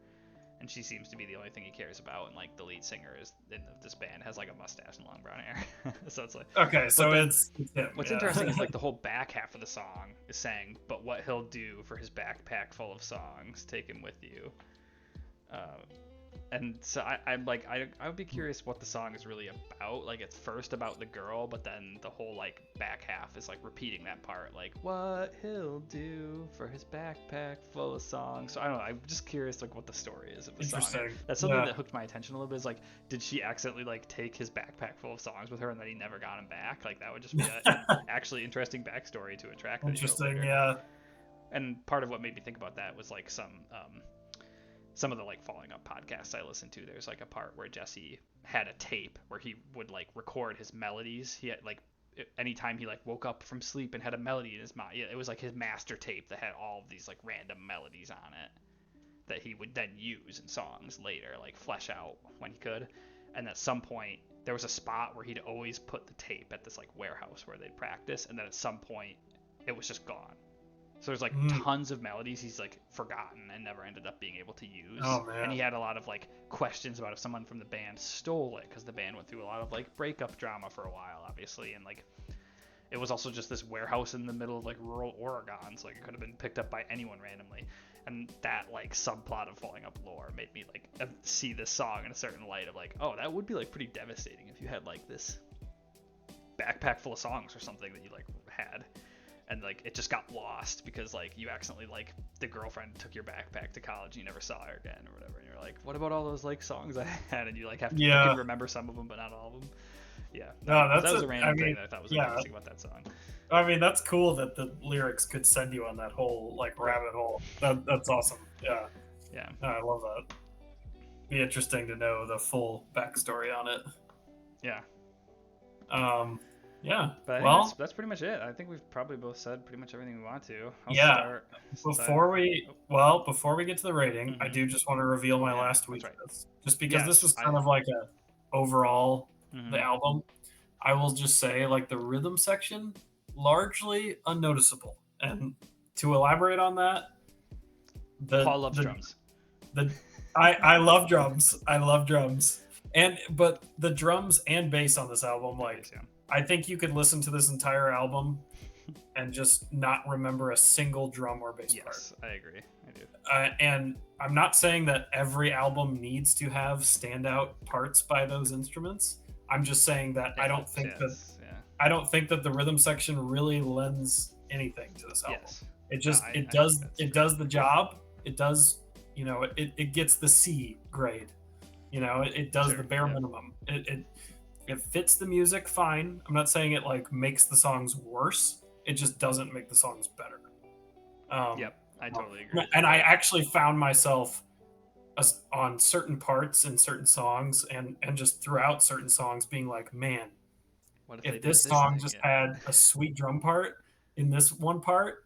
S1: and she seems to be the only thing he cares about. And like the lead singer is in this band has like a mustache and long brown hair, so it's like.
S2: Okay,
S1: But
S2: so
S1: then
S2: it's him.
S1: what's
S2: Yeah.
S1: interesting is like the whole back half of the song is saying, "But what he'll do for his backpack full of songs, take him with you." Uh, and so I'm like, I would be curious what the song is really about. Like it's first about the girl, but then the whole like back half is like repeating that part, like what he'll do for his backpack full of songs. So I don't know. I'm just curious like what the story is of the song. And
S2: Interesting.
S1: that's something
S2: Yeah.
S1: that hooked my attention a little bit. Is like, did she accidentally like take his backpack full of songs with her and then he never got him back? Like that would just be an actually interesting backstory to a track that he wrote
S2: Interesting.
S1: later.
S2: Yeah.
S1: And part of what made me think about that was like some of the like Falling Up podcasts I listened to. There's like a part where Jesse had a tape where he would like record his melodies. He had like anytime he like woke up from sleep and had a melody in his mind, it was like his master tape that had all of these like random melodies on it that he would then use in songs later, like flesh out when he could. And at some point there was a spot where he'd always put the tape at this like warehouse where they'd practice, and then at some point it was just gone. So there's like
S2: Mm.
S1: tons of melodies he's like forgotten and never ended up being able to use.
S2: Oh
S1: And he
S2: man.
S1: had a lot of like questions about if someone from the band stole it, because the band went through a lot of like breakup drama for a while, obviously, and like it was also just this warehouse in the middle of like rural Oregon, so like it could have been picked up by anyone randomly. And that like subplot of Falling Up lore made me like see this song in a certain light of like, oh, that would be like pretty devastating if you had like this backpack full of songs or something that you like had, and like it just got lost because like you accidentally like the girlfriend took your backpack to college and you never saw her again or whatever, and you're like, what about all those like songs I had? And you like have to, you
S2: Yeah.
S1: can remember some of them but not all of them. Yeah,
S2: No,
S1: that
S2: that's
S1: was a
S2: a.
S1: random
S2: I mean,
S1: thing that I thought was
S2: yeah.
S1: interesting about that song.
S2: I mean, that's cool that the lyrics could send you on that whole like rabbit hole. That's awesome. Yeah.
S1: Yeah.
S2: I love that. Be interesting to know the full backstory on it.
S1: Yeah.
S2: Yeah.
S1: But I think
S2: Well,
S1: that's pretty much it. I think we've probably both said pretty much everything we want to. I'll
S2: yeah.
S1: start.
S2: Before we get to the rating, I
S1: Mhm.
S2: do just want to reveal my
S1: yeah,
S2: last
S1: that's
S2: week's
S1: right.
S2: list, just because this
S1: Yes,
S2: was kind of like a overall the
S1: Mhm.
S2: album. I will just say, like, the rhythm section, largely unnoticeable. And to elaborate on that,
S1: Paul loves drums.
S2: the I love drums. I love drums. But the drums and bass on this album, like,
S1: Yeah.
S2: I think you could listen to this entire album and just not remember a single drum or bass part.
S1: Yes, I agree. I do.
S2: And I'm not saying that every album needs to have standout parts by those instruments. I'm just saying that I don't think that the rhythm section really lends anything to this album.
S1: Yes.
S2: It just
S1: No,
S2: it
S1: I
S2: does
S1: think that's
S2: it
S1: fair.
S2: does the job. It does, it gets the C grade. It does
S1: Sure,
S2: the bare
S1: yeah.
S2: minimum. It fits the music fine. I'm not saying it like makes the songs worse. It just doesn't make the songs better.
S1: Yep, I totally agree.
S2: And I actually found myself on certain parts in certain songs and just throughout certain songs being like, man,
S1: What if they
S2: if
S1: did
S2: this
S1: this
S2: song
S1: thing?
S2: just
S1: Yeah.
S2: had a sweet drum part in this one part,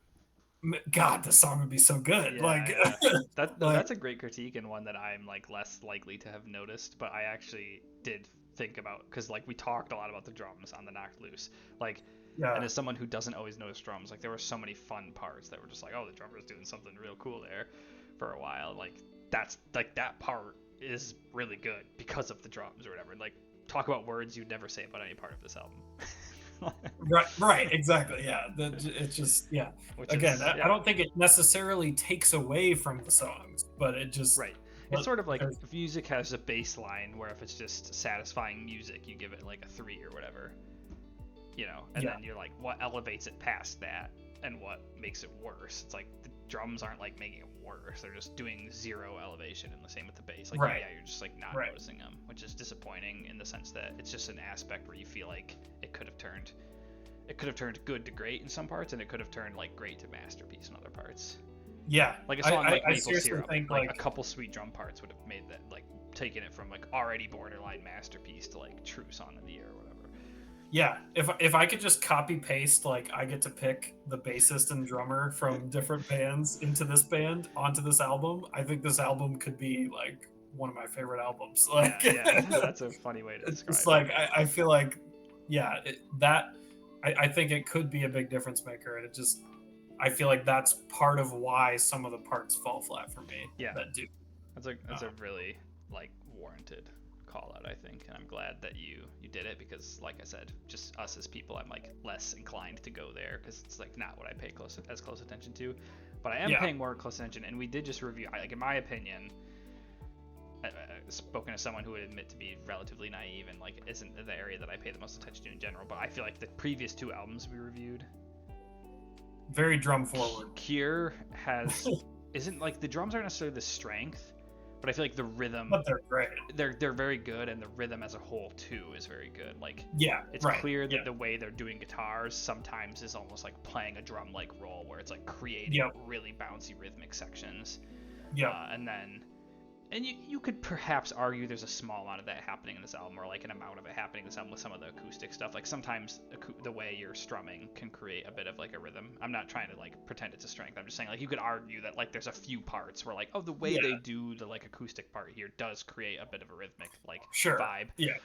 S2: God, the song would be so good.
S1: Yeah,
S2: Like,
S1: yeah. That's
S2: like,
S1: a great critique and one that I'm like less likely to have noticed, but I actually did think about, because like we talked a lot about the drums on the Knocked Loose, like,
S2: Yeah.
S1: and as someone who doesn't always notice drums, like there were so many fun parts that were just like, oh, the drummer's doing something real cool there for a while. Like that's like that part is really good because of the drums or whatever. Like talk about words you'd never say about any part of this album.
S2: Right, exactly. Yeah, it's just I don't think it necessarily takes away from the songs, but it just
S1: right. It's sort of like if music has a bass line where if it's just satisfying music, you give it like a 3 or whatever, you know, and then you're like, what elevates it past that and what makes it worse? It's like the drums aren't like making it worse; they're just doing 0 elevation, and the same with the bass. Like you're just like not noticing them, which is disappointing in the sense that it's just an aspect where you feel like it could have turned good to great in some parts, and it could have turned like great to masterpiece in other parts.
S2: Yeah,
S1: like a song like Maple Syrup, like a couple sweet drum parts would have made that, like taken it from like already borderline masterpiece to like true song of the year or whatever.
S2: Yeah, if I could just copy paste, like I get to pick the bassist and drummer from different bands into this band onto this album, I think this album could be like one of my favorite albums. Like
S1: yeah, that's a funny way to describe
S2: it's like I feel like I think it could be a big difference maker, and I feel like that's part of why some of the parts fall flat for me.
S1: Yeah,
S2: that do.
S1: That's a really like warranted call out, I think, and I'm glad that you did it, because like I said, just us as people, I'm like less inclined to go there because it's like not what I pay close attention to, but I am paying more close attention. And we did just review, like in my opinion, spoken as someone who would admit to be relatively naive and like isn't the area that I pay the most attention to in general, but I feel like the previous 2 albums we reviewed,
S2: very drum forward.
S1: Cure isn't like the drums aren't necessarily the strength, but I feel like the rhythm,
S2: but they're great.
S1: They're very good, and the rhythm as a whole too is very good. Like it's clear that the way they're doing guitars sometimes is almost like playing a drum like roll, where it's like creating really bouncy rhythmic sections. And you could perhaps argue there's a small amount of that happening in this album, or like an amount of it happening in this album with some of the acoustic stuff. Like sometimes the way you're strumming can create a bit of like a rhythm. I'm not trying to like pretend it's a strength. I'm just saying like you could argue that like there's a few parts where like, oh, the way they do the like acoustic part here does create a bit of a rhythmic like vibe.
S2: Yeah.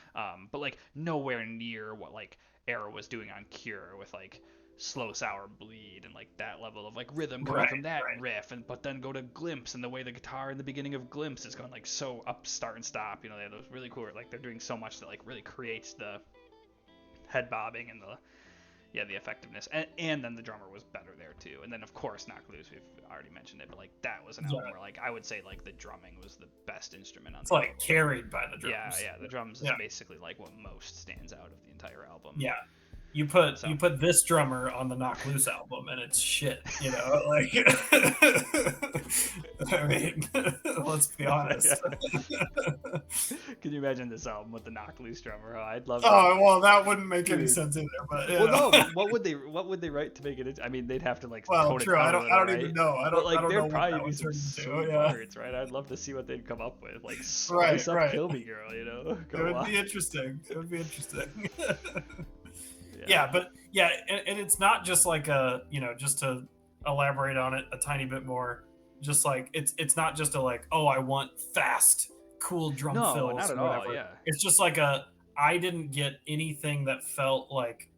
S1: But like nowhere near what like Era was doing on Cure with like Slow Sour Bleed and like that level of like rhythm coming from that riff, but then go to Glimpse, and the way the guitar in the beginning of Glimpse is going like so up, start and stop, you know, they have those really cool, like they're doing so much that like really creates the head bobbing and the effectiveness, and then the drummer was better there too. And then of course Knocked Loose, we've already mentioned it, but like that was an album where like I would say like the drumming was the best instrument on
S2: it's like album. Carried by the drums.
S1: The drums is basically like what most stands out of the entire album.
S2: You put this drummer on the Knocked Loose album, and it's shit, you know. Like, I mean, let's be honest.
S1: Can you imagine this album with the Knocked Loose drummer? Oh, I'd love.
S2: Well, that wouldn't make any sense either. But
S1: no, what would they write to make it? I mean, they'd have to like.
S2: Well, true. I don't even know. I don't
S1: there'd
S2: know
S1: probably be some sweet words, right? I'd love to see what they'd come up with, like slice up Kill Me Girl, you know.
S2: It would be interesting. And it's not just like just to elaborate on it a tiny bit more, just like it's not just a like, oh, I want fast, cool drum fills.
S1: No, not at all. Yeah,
S2: it's just like I didn't get anything that felt like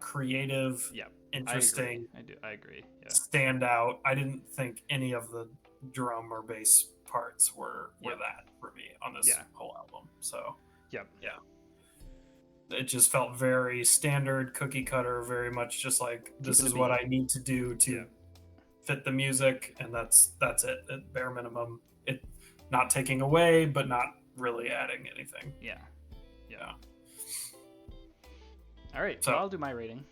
S2: creative, interesting.
S1: I agree. Yeah.
S2: Stand out. I didn't think any of the drum or bass parts were that for me on this whole album. So it just felt very standard, cookie cutter, very much just like this is what I need to do to fit the music, and that's it at bare minimum. It not taking away, but not really adding anything.
S1: Yeah. All right, so I'll do my rating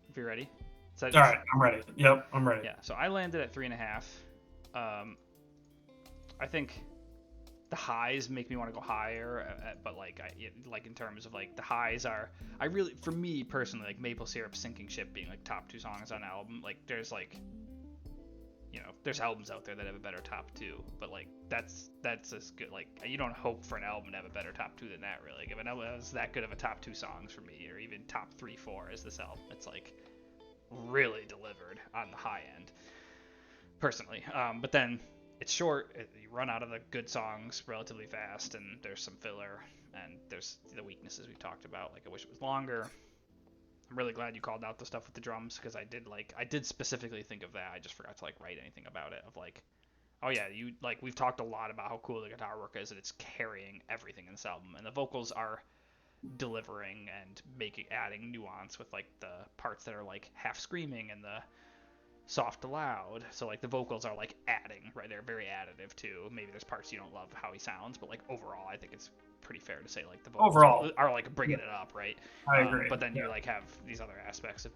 S1: if you're ready.
S2: All right, I'm ready. Yep, I'm ready.
S1: Yeah, so I landed at 3.5. I think the highs make me want to go higher, but like in terms of like the highs are, I really, for me personally, like Maple Syrup, Sinking Ship being like top 2 songs on an album, like there's like, you know, there's albums out there that have a better top 2, but like that's as good, like you don't hope for an album to have a better top 2 than that, really. Like, if an album has that good of a top 2 songs for me, or even top 3, 4 as this album, it's like really delivered on the high end personally. But then it's short. You run out of the good songs relatively fast, and there's some filler, and there's the weaknesses we talked about. Like I wish it was longer. I'm really glad you called out the stuff with the drums because I did specifically think of that. I just forgot to like write anything about it. Of like, oh yeah, you like we've talked a lot about how cool the guitar work is, and it's carrying everything in this album, and the vocals are delivering and adding nuance with like the parts that are like half screaming and the soft to loud. So like the vocals are like adding, right? They're very additive too. Maybe there's parts you don't love how he sounds, but like overall, I think it's pretty fair to say like the vocals
S2: Overall,
S1: are like bringing it up, right?
S2: I agree.
S1: But then
S2: Yeah.
S1: you like have these other aspects of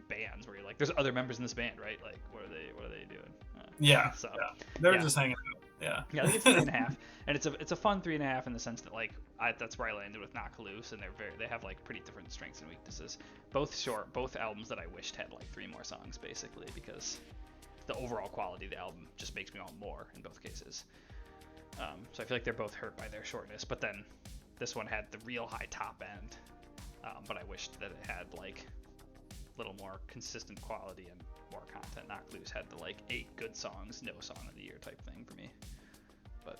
S1: bands where you're like, there's other members in this band, right? Like what are they doing?
S2: Yeah.
S1: So
S2: Yeah. They're
S1: yeah.
S2: just hanging out. Yeah.
S1: Yeah, I think it's 3.5, and it's a fun 3.5 in the sense that like that's where I landed with Knock Loose, and they have like pretty different strengths and weaknesses. Both short, both albums that I wished had like 3 more songs basically, because the overall quality of the album just makes me want more in both cases. So I feel like they're both hurt by their shortness, but then this one had the real high top end, but I wished that it had like a little more consistent quality and more content. Knock Loose had the like 8 good songs, no song of the year type thing for me. But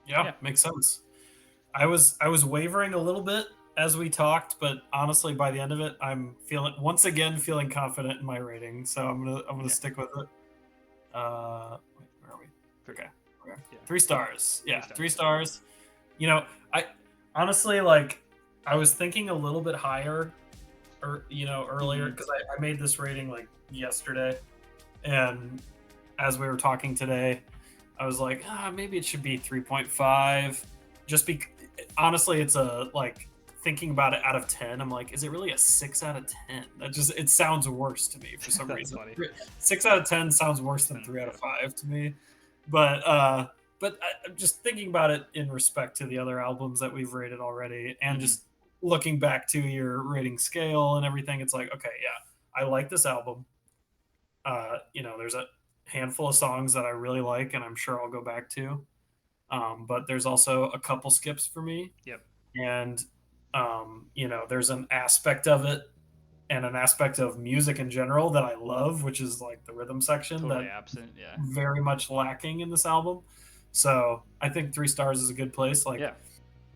S2: Yeah,
S1: yeah.
S2: makes sense. I was wavering a little bit as we talked, but honestly, by the end of it, I'm once again feeling confident in my rating. So I'm gonna stick with it. Wait, where are we? Okay,
S1: Yeah.
S2: 3 stars. Yeah,
S1: 3 stars.
S2: 3 stars. You know, I honestly like. I was thinking a little bit higher, or earlier because I made this rating like yesterday, and as we were talking today, I was like, maybe it should be 3.5. Just be honestly, it's a like thinking about it out of 10. I'm like, is it really a 6 out of 10? It sounds worse to me for some reason.
S1: Funny.
S2: 6 out of 10 sounds worse than 3 out of 5 to me. But I'm just thinking about it in respect to the other albums that we've rated already, and just looking back to your rating scale and everything, it's like, okay, yeah, I like this album. There's a handful of songs that I really like, and I'm sure I'll go back to. But there's also a couple skips for me.
S1: Yep.
S2: And, there's an aspect of it and an aspect of music in general that I love, which is like the rhythm section
S1: Totally
S2: that
S1: absent. Yeah.
S2: very much lacking in this album. So I think 3 stars is a good place. Like,
S1: Yeah.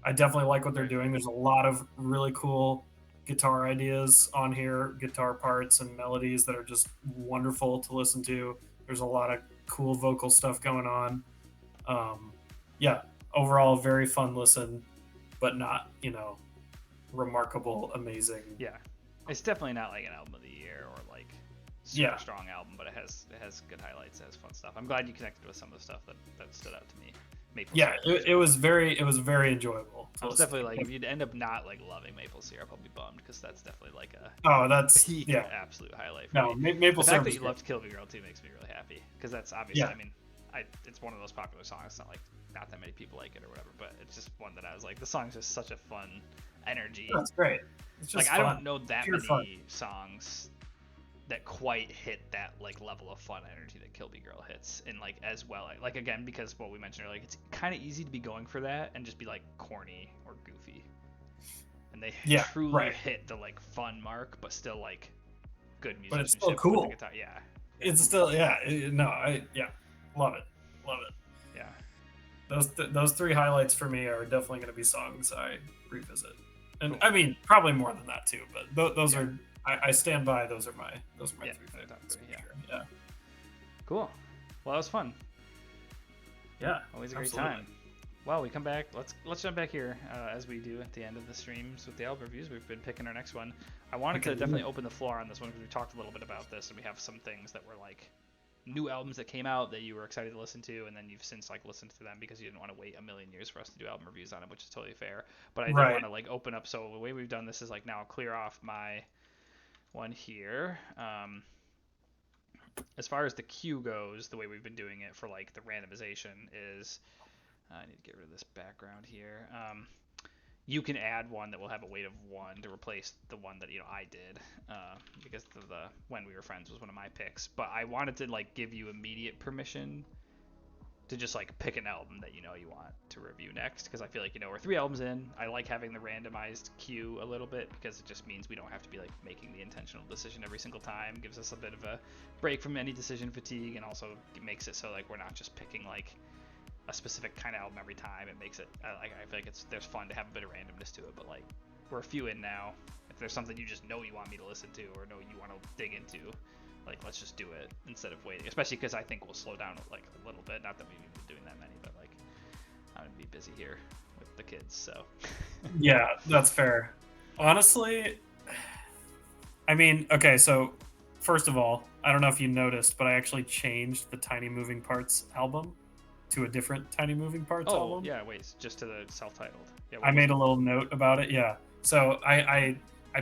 S2: I definitely like what they're doing. There's a lot of really cool guitar ideas on here, guitar parts and melodies that are just wonderful to listen to. There's a lot of cool vocal stuff going on. Yeah, overall, very fun listen, but not, remarkable, amazing.
S1: Yeah. It's definitely not like an album of the year or like super strong album, but it has good highlights, it has fun stuff. I'm glad you connected with some of the stuff that stood out to me. Maple syrup
S2: it was very enjoyable.
S1: I was definitely like, if you'd end up not like loving maple syrup, I'll be bummed, because that's definitely like
S2: that's
S1: peak absolute highlight for
S2: no
S1: me.
S2: maple
S1: The
S2: syrup.
S1: fact that you loved Kill Me Girl too makes me really happy, because that's obviously I mean, it's one of those popular songs. It's not like not that many people like it or whatever, but it's just one that I was like, the song's just such a fun energy.
S2: That's great. It's just
S1: like
S2: fun.
S1: I don't know that
S2: Pure
S1: many
S2: fun.
S1: songs that quite hit that like level of fun energy that Kill Me Girl hits, and like as well, like again, because what we mentioned earlier, like, it's kind of easy to be going for that and just be like corny or goofy, and they truly hit the like fun mark, but still like good musicianship.
S2: But it's still cool.
S1: With the guitar. Yeah.
S2: It's still love it.
S1: Yeah.
S2: Those 3 highlights for me are definitely going to be songs I revisit, and cool. I mean probably more than that too. But those are I stand by. Those are my 3 favorites. Yeah.
S1: Cool. Well, that was fun.
S2: Yeah.
S1: Always a great time. Well, we come back. Let's jump back here as we do at the end of the streams with the album reviews. We've been picking our next one. I wanted to definitely open the floor on this one because we talked a little bit about this, and we have some things that were like new albums that came out that you were excited to listen to, and then you've since like listened to them because you didn't want to wait a million years for us to do album reviews on it, which is totally fair. But I did want to like open up. So the way we've done this is like, now I'll clear off my one here. As far as the queue goes, the way we've been doing it for like the randomization is, I need to get rid of this background here. You can add one that will have a weight of 1 to replace the one that I did, because the When We Were Friends was one of my picks. But I wanted to like give you immediate permission to just like pick an album that you want to review next, because I feel like we're 3 albums in. I like having the randomized queue a little bit because it just means we don't have to be like making the intentional decision every single time. Gives us a bit of a break from any decision fatigue, and also makes it so like we're not just picking like a specific kind of album every time. It makes it like I feel like there's fun to have a bit of randomness to it. But like we're a few in now. If there's something you just know you want me to listen to or know you want to dig into, like let's just do it instead of waiting. Especially because I think we'll slow down like a little bit. Not that we've been doing that many, but like I'm gonna be busy here with the kids. So
S2: Yeah, that's fair. Honestly, I mean, okay, so first of all, I don't know if you noticed, but I actually changed the Tiny Moving Parts album to a different Tiny Moving Parts album.
S1: Yeah, wait, just to the self-titled. Yeah,
S2: I made a little note about it. Yeah, so I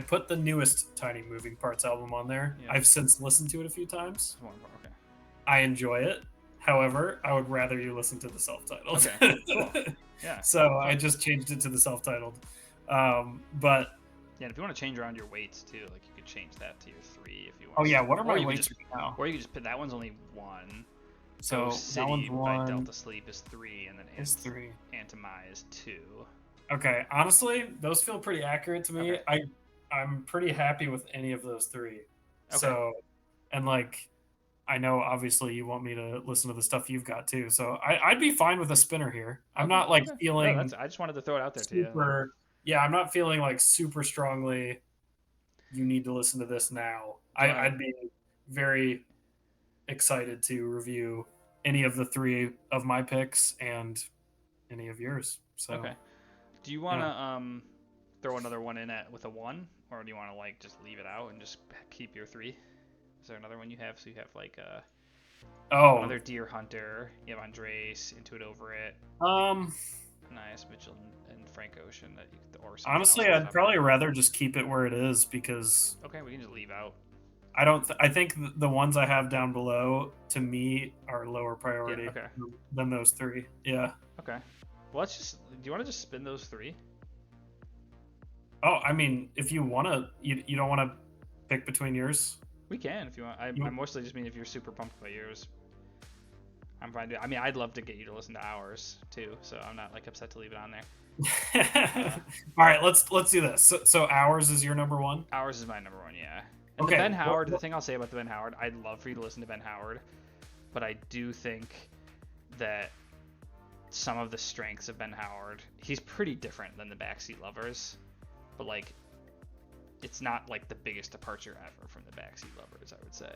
S2: put the newest Tiny Moving Parts album on there.
S1: Yeah.
S2: I've since listened to it a few times.
S1: Okay.
S2: I enjoy it. However, I would rather you listen to the self-titled.
S1: Okay, cool. Yeah.
S2: So cool. I just changed it to the self-titled. But
S1: yeah, and if you want to change around your weights too, like you could change that to your 3 if you want.
S2: Oh yeah, what are my weights right now?
S1: Or you could just put that one's only 1.
S2: So that one's 1.
S1: By Delta Sleep is 3, and then
S2: is 3.
S1: Antimai is 2.
S2: Okay, honestly, those feel pretty accurate to me.
S1: Okay.
S2: I'm pretty happy with any of those 3.
S1: Okay.
S2: So, and like, I know obviously you want me to listen to the stuff you've got too. So I'd be fine with a spinner here. I'm not like feeling.
S1: No, I just wanted to throw it out there to
S2: you. Yeah, I'm not feeling like super strongly. You need to listen to this now. I'd be very excited to review any of the 3 of my picks and any of yours. So
S1: okay. Do you want to throw another one in with a 1, or do you want to like just leave it out and just keep your 3? Is there another one you have? So you have like another Deer Hunter. You have Andres, Into It Over It. Nice Mitchell and Frank Ocean.
S2: Honestly, I'd probably rather just keep it where it is because.
S1: Okay, we can just leave out.
S2: I think the ones I have down below to me are lower priority than those 3. Yeah.
S1: Okay. Well, let's just. Do you want to just spin those 3?
S2: Oh, I mean, if you want to, you don't want to pick between yours.
S1: We can if you want. I mostly just mean if you're super pumped by yours. I'm fine. I mean, I'd love to get you to listen to ours too, so I'm not like upset to leave it on there.
S2: All right, let's do this. So ours is your number 1.
S1: Ours is my number 1, yeah. And the Ben Howard. The thing I'll say about the Ben Howard, I'd love for you to listen to Ben Howard, but I do think that some of the strengths of Ben Howard, he's pretty different than the Backseat Lovers, but like. It's not like the biggest departure ever from the Backseat Lovers, I would say.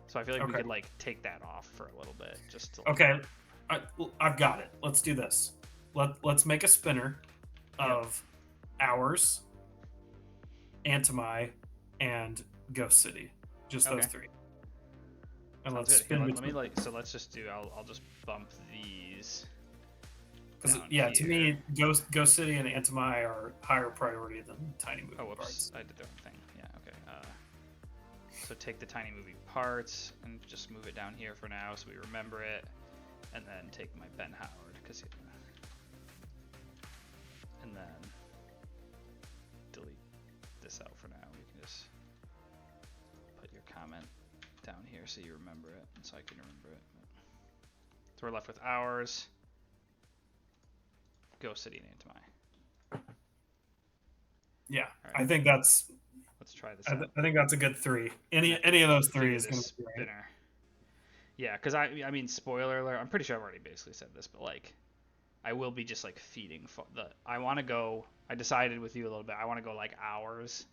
S1: So I feel like we could like take that off for a little bit, just to. Like,
S2: okay, I've got it. Let's do this. Let's make a spinner of ours, Antimai, and Ghost City. Just those 3. And let's spin.
S1: Let's just do. I'll just bump these.
S2: Because to me, Ghost City and Antimai are higher priority than Tiny Moving Parts.
S1: I did the wrong thing. Yeah, okay. So take the Tiny Moving Parts and just move it down here for now, so we remember it, and then take my Ben Howard, and then delete this out for now. We can just put your comment down here so you remember it, and so I can remember it. So we're left with ours. Ghost City and Antimai.
S2: Yeah, right. I think that's.
S1: Let's try this.
S2: I think that's a good 3. Any of those 3 is going to be
S1: right. Yeah, because I mean, spoiler alert. I'm pretty sure I've already basically said this, but like, I will be just like feeding I want to go. I decided with you a little bit. I want to go like hours,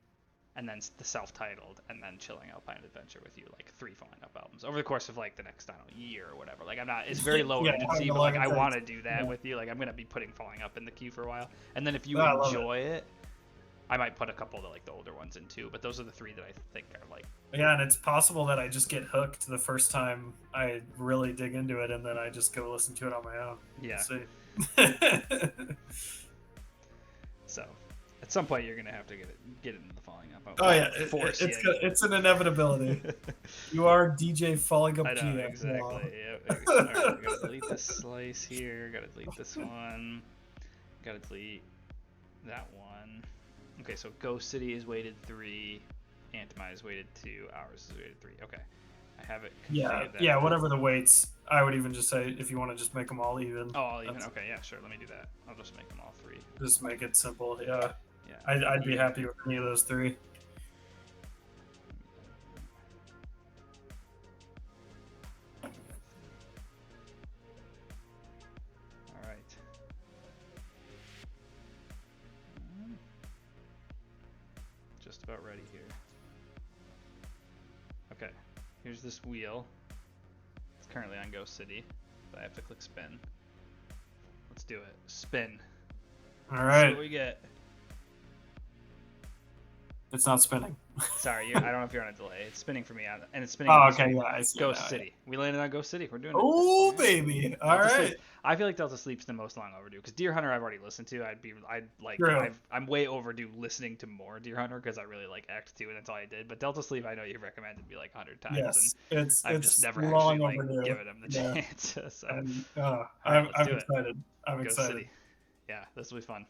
S1: and then the self-titled, and then Chilling Alpine Adventure with you, like 3 falling up albums over the course of like the next year or whatever. Like I'm not. It's very low urgency, but like I want to do that with you. Like I'm gonna be putting falling up in the queue for a while, and then if you enjoy it, I might put a couple of like the older ones in too. But those are the 3 that I think are like.
S2: Yeah, and it's possible that I just get hooked the first time I really dig into it, and then I just go listen to it on my own.
S1: Yeah.
S2: We'll see.
S1: So. At some point, you're gonna have to get into the falling up.
S2: Oh yeah, it's an inevitability. You are DJ falling up.
S1: I know, exactly. Yep. All right, gotta delete this slice here. Gotta delete this one. Gotta delete that one. Okay, so Ghost City is weighted 3. Antimai is weighted 2. Ours is weighted 3. Okay. I have it
S2: Yeah,
S1: configured that
S2: yeah.
S1: way.
S2: Whatever the weights, I would even just say if you want to just make them all even.
S1: Oh, all even.
S2: That's-
S1: Okay, yeah, sure. Let me do that. I'll just make them all 3.
S2: Just make it simple. Yeah,
S1: Yeah.
S2: I'd be
S1: Even.
S2: happy with any of those 3.
S1: All right. Just about ready here. Okay. Here's this wheel. It's currently on Ghost City, but I have to click spin. Let's do it. Spin.
S2: All
S1: See
S2: right.
S1: what we get.
S2: It's not spinning.
S1: Sorry, I don't know if you're on a delay. It's spinning for me, and it's spinning
S2: Oh,
S1: on this
S2: okay.
S1: one.
S2: Yeah, I see.
S1: Ghost City. We landed on Ghost City. We're doing it.
S2: Oh,
S1: Yeah.
S2: baby. All
S1: Delta
S2: right.
S1: Sleep. I feel like Delta Sleep's the most long overdue because Deer Hunter I've already listened to.
S2: True.
S1: I'm way overdue listening to more Deer Hunter because I really like Act 2 and that's all I did. But Delta Sleep I know you've recommended me like 100 times
S2: Yes,
S1: and
S2: it's
S1: I've just never
S2: long
S1: actually like
S2: overdue.
S1: given him the
S2: Yeah.
S1: chance. So
S2: And
S1: all right,
S2: I'm,
S1: let's
S2: I'm
S1: do it.
S2: excited. I'm
S1: Ghost
S2: excited.
S1: City. Yeah, this will be fun.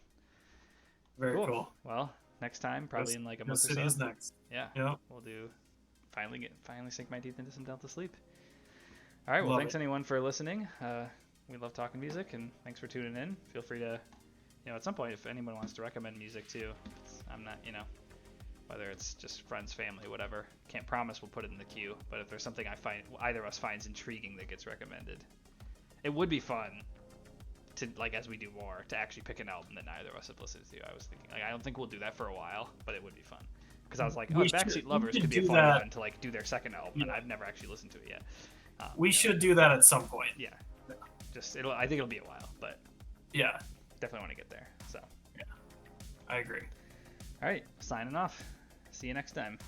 S2: Very cool.
S1: Well, next time probably in like a month
S2: Ghost
S1: or so.
S2: City is next.
S1: Yeah.
S2: Yep.
S1: We'll do finally sink my teeth into some Delta Sleep. All right. Well,
S2: Love
S1: thanks
S2: it.
S1: anyone for listening. We love talking music, and thanks for tuning in. Feel free to, at some point, if anyone wants to recommend music too, I'm not, whether it's just friends, family, whatever. Can't promise we'll put it in the queue, but if there's something either of us finds intriguing that gets recommended, it would be fun to, like, as we do more, to actually pick an album that neither of us have listened to. I was thinking, like, I don't think we'll do that for a while, but it would be fun. Because I was like, Backseat Lovers could be a fun one to like do their second album, and I've never actually listened to it yet.
S2: We should do that at some point.
S1: Yeah, I think it'll be a while, but
S2: Yeah,
S1: definitely want to get there. So,
S2: I agree.
S1: all right, signing off. See you next time.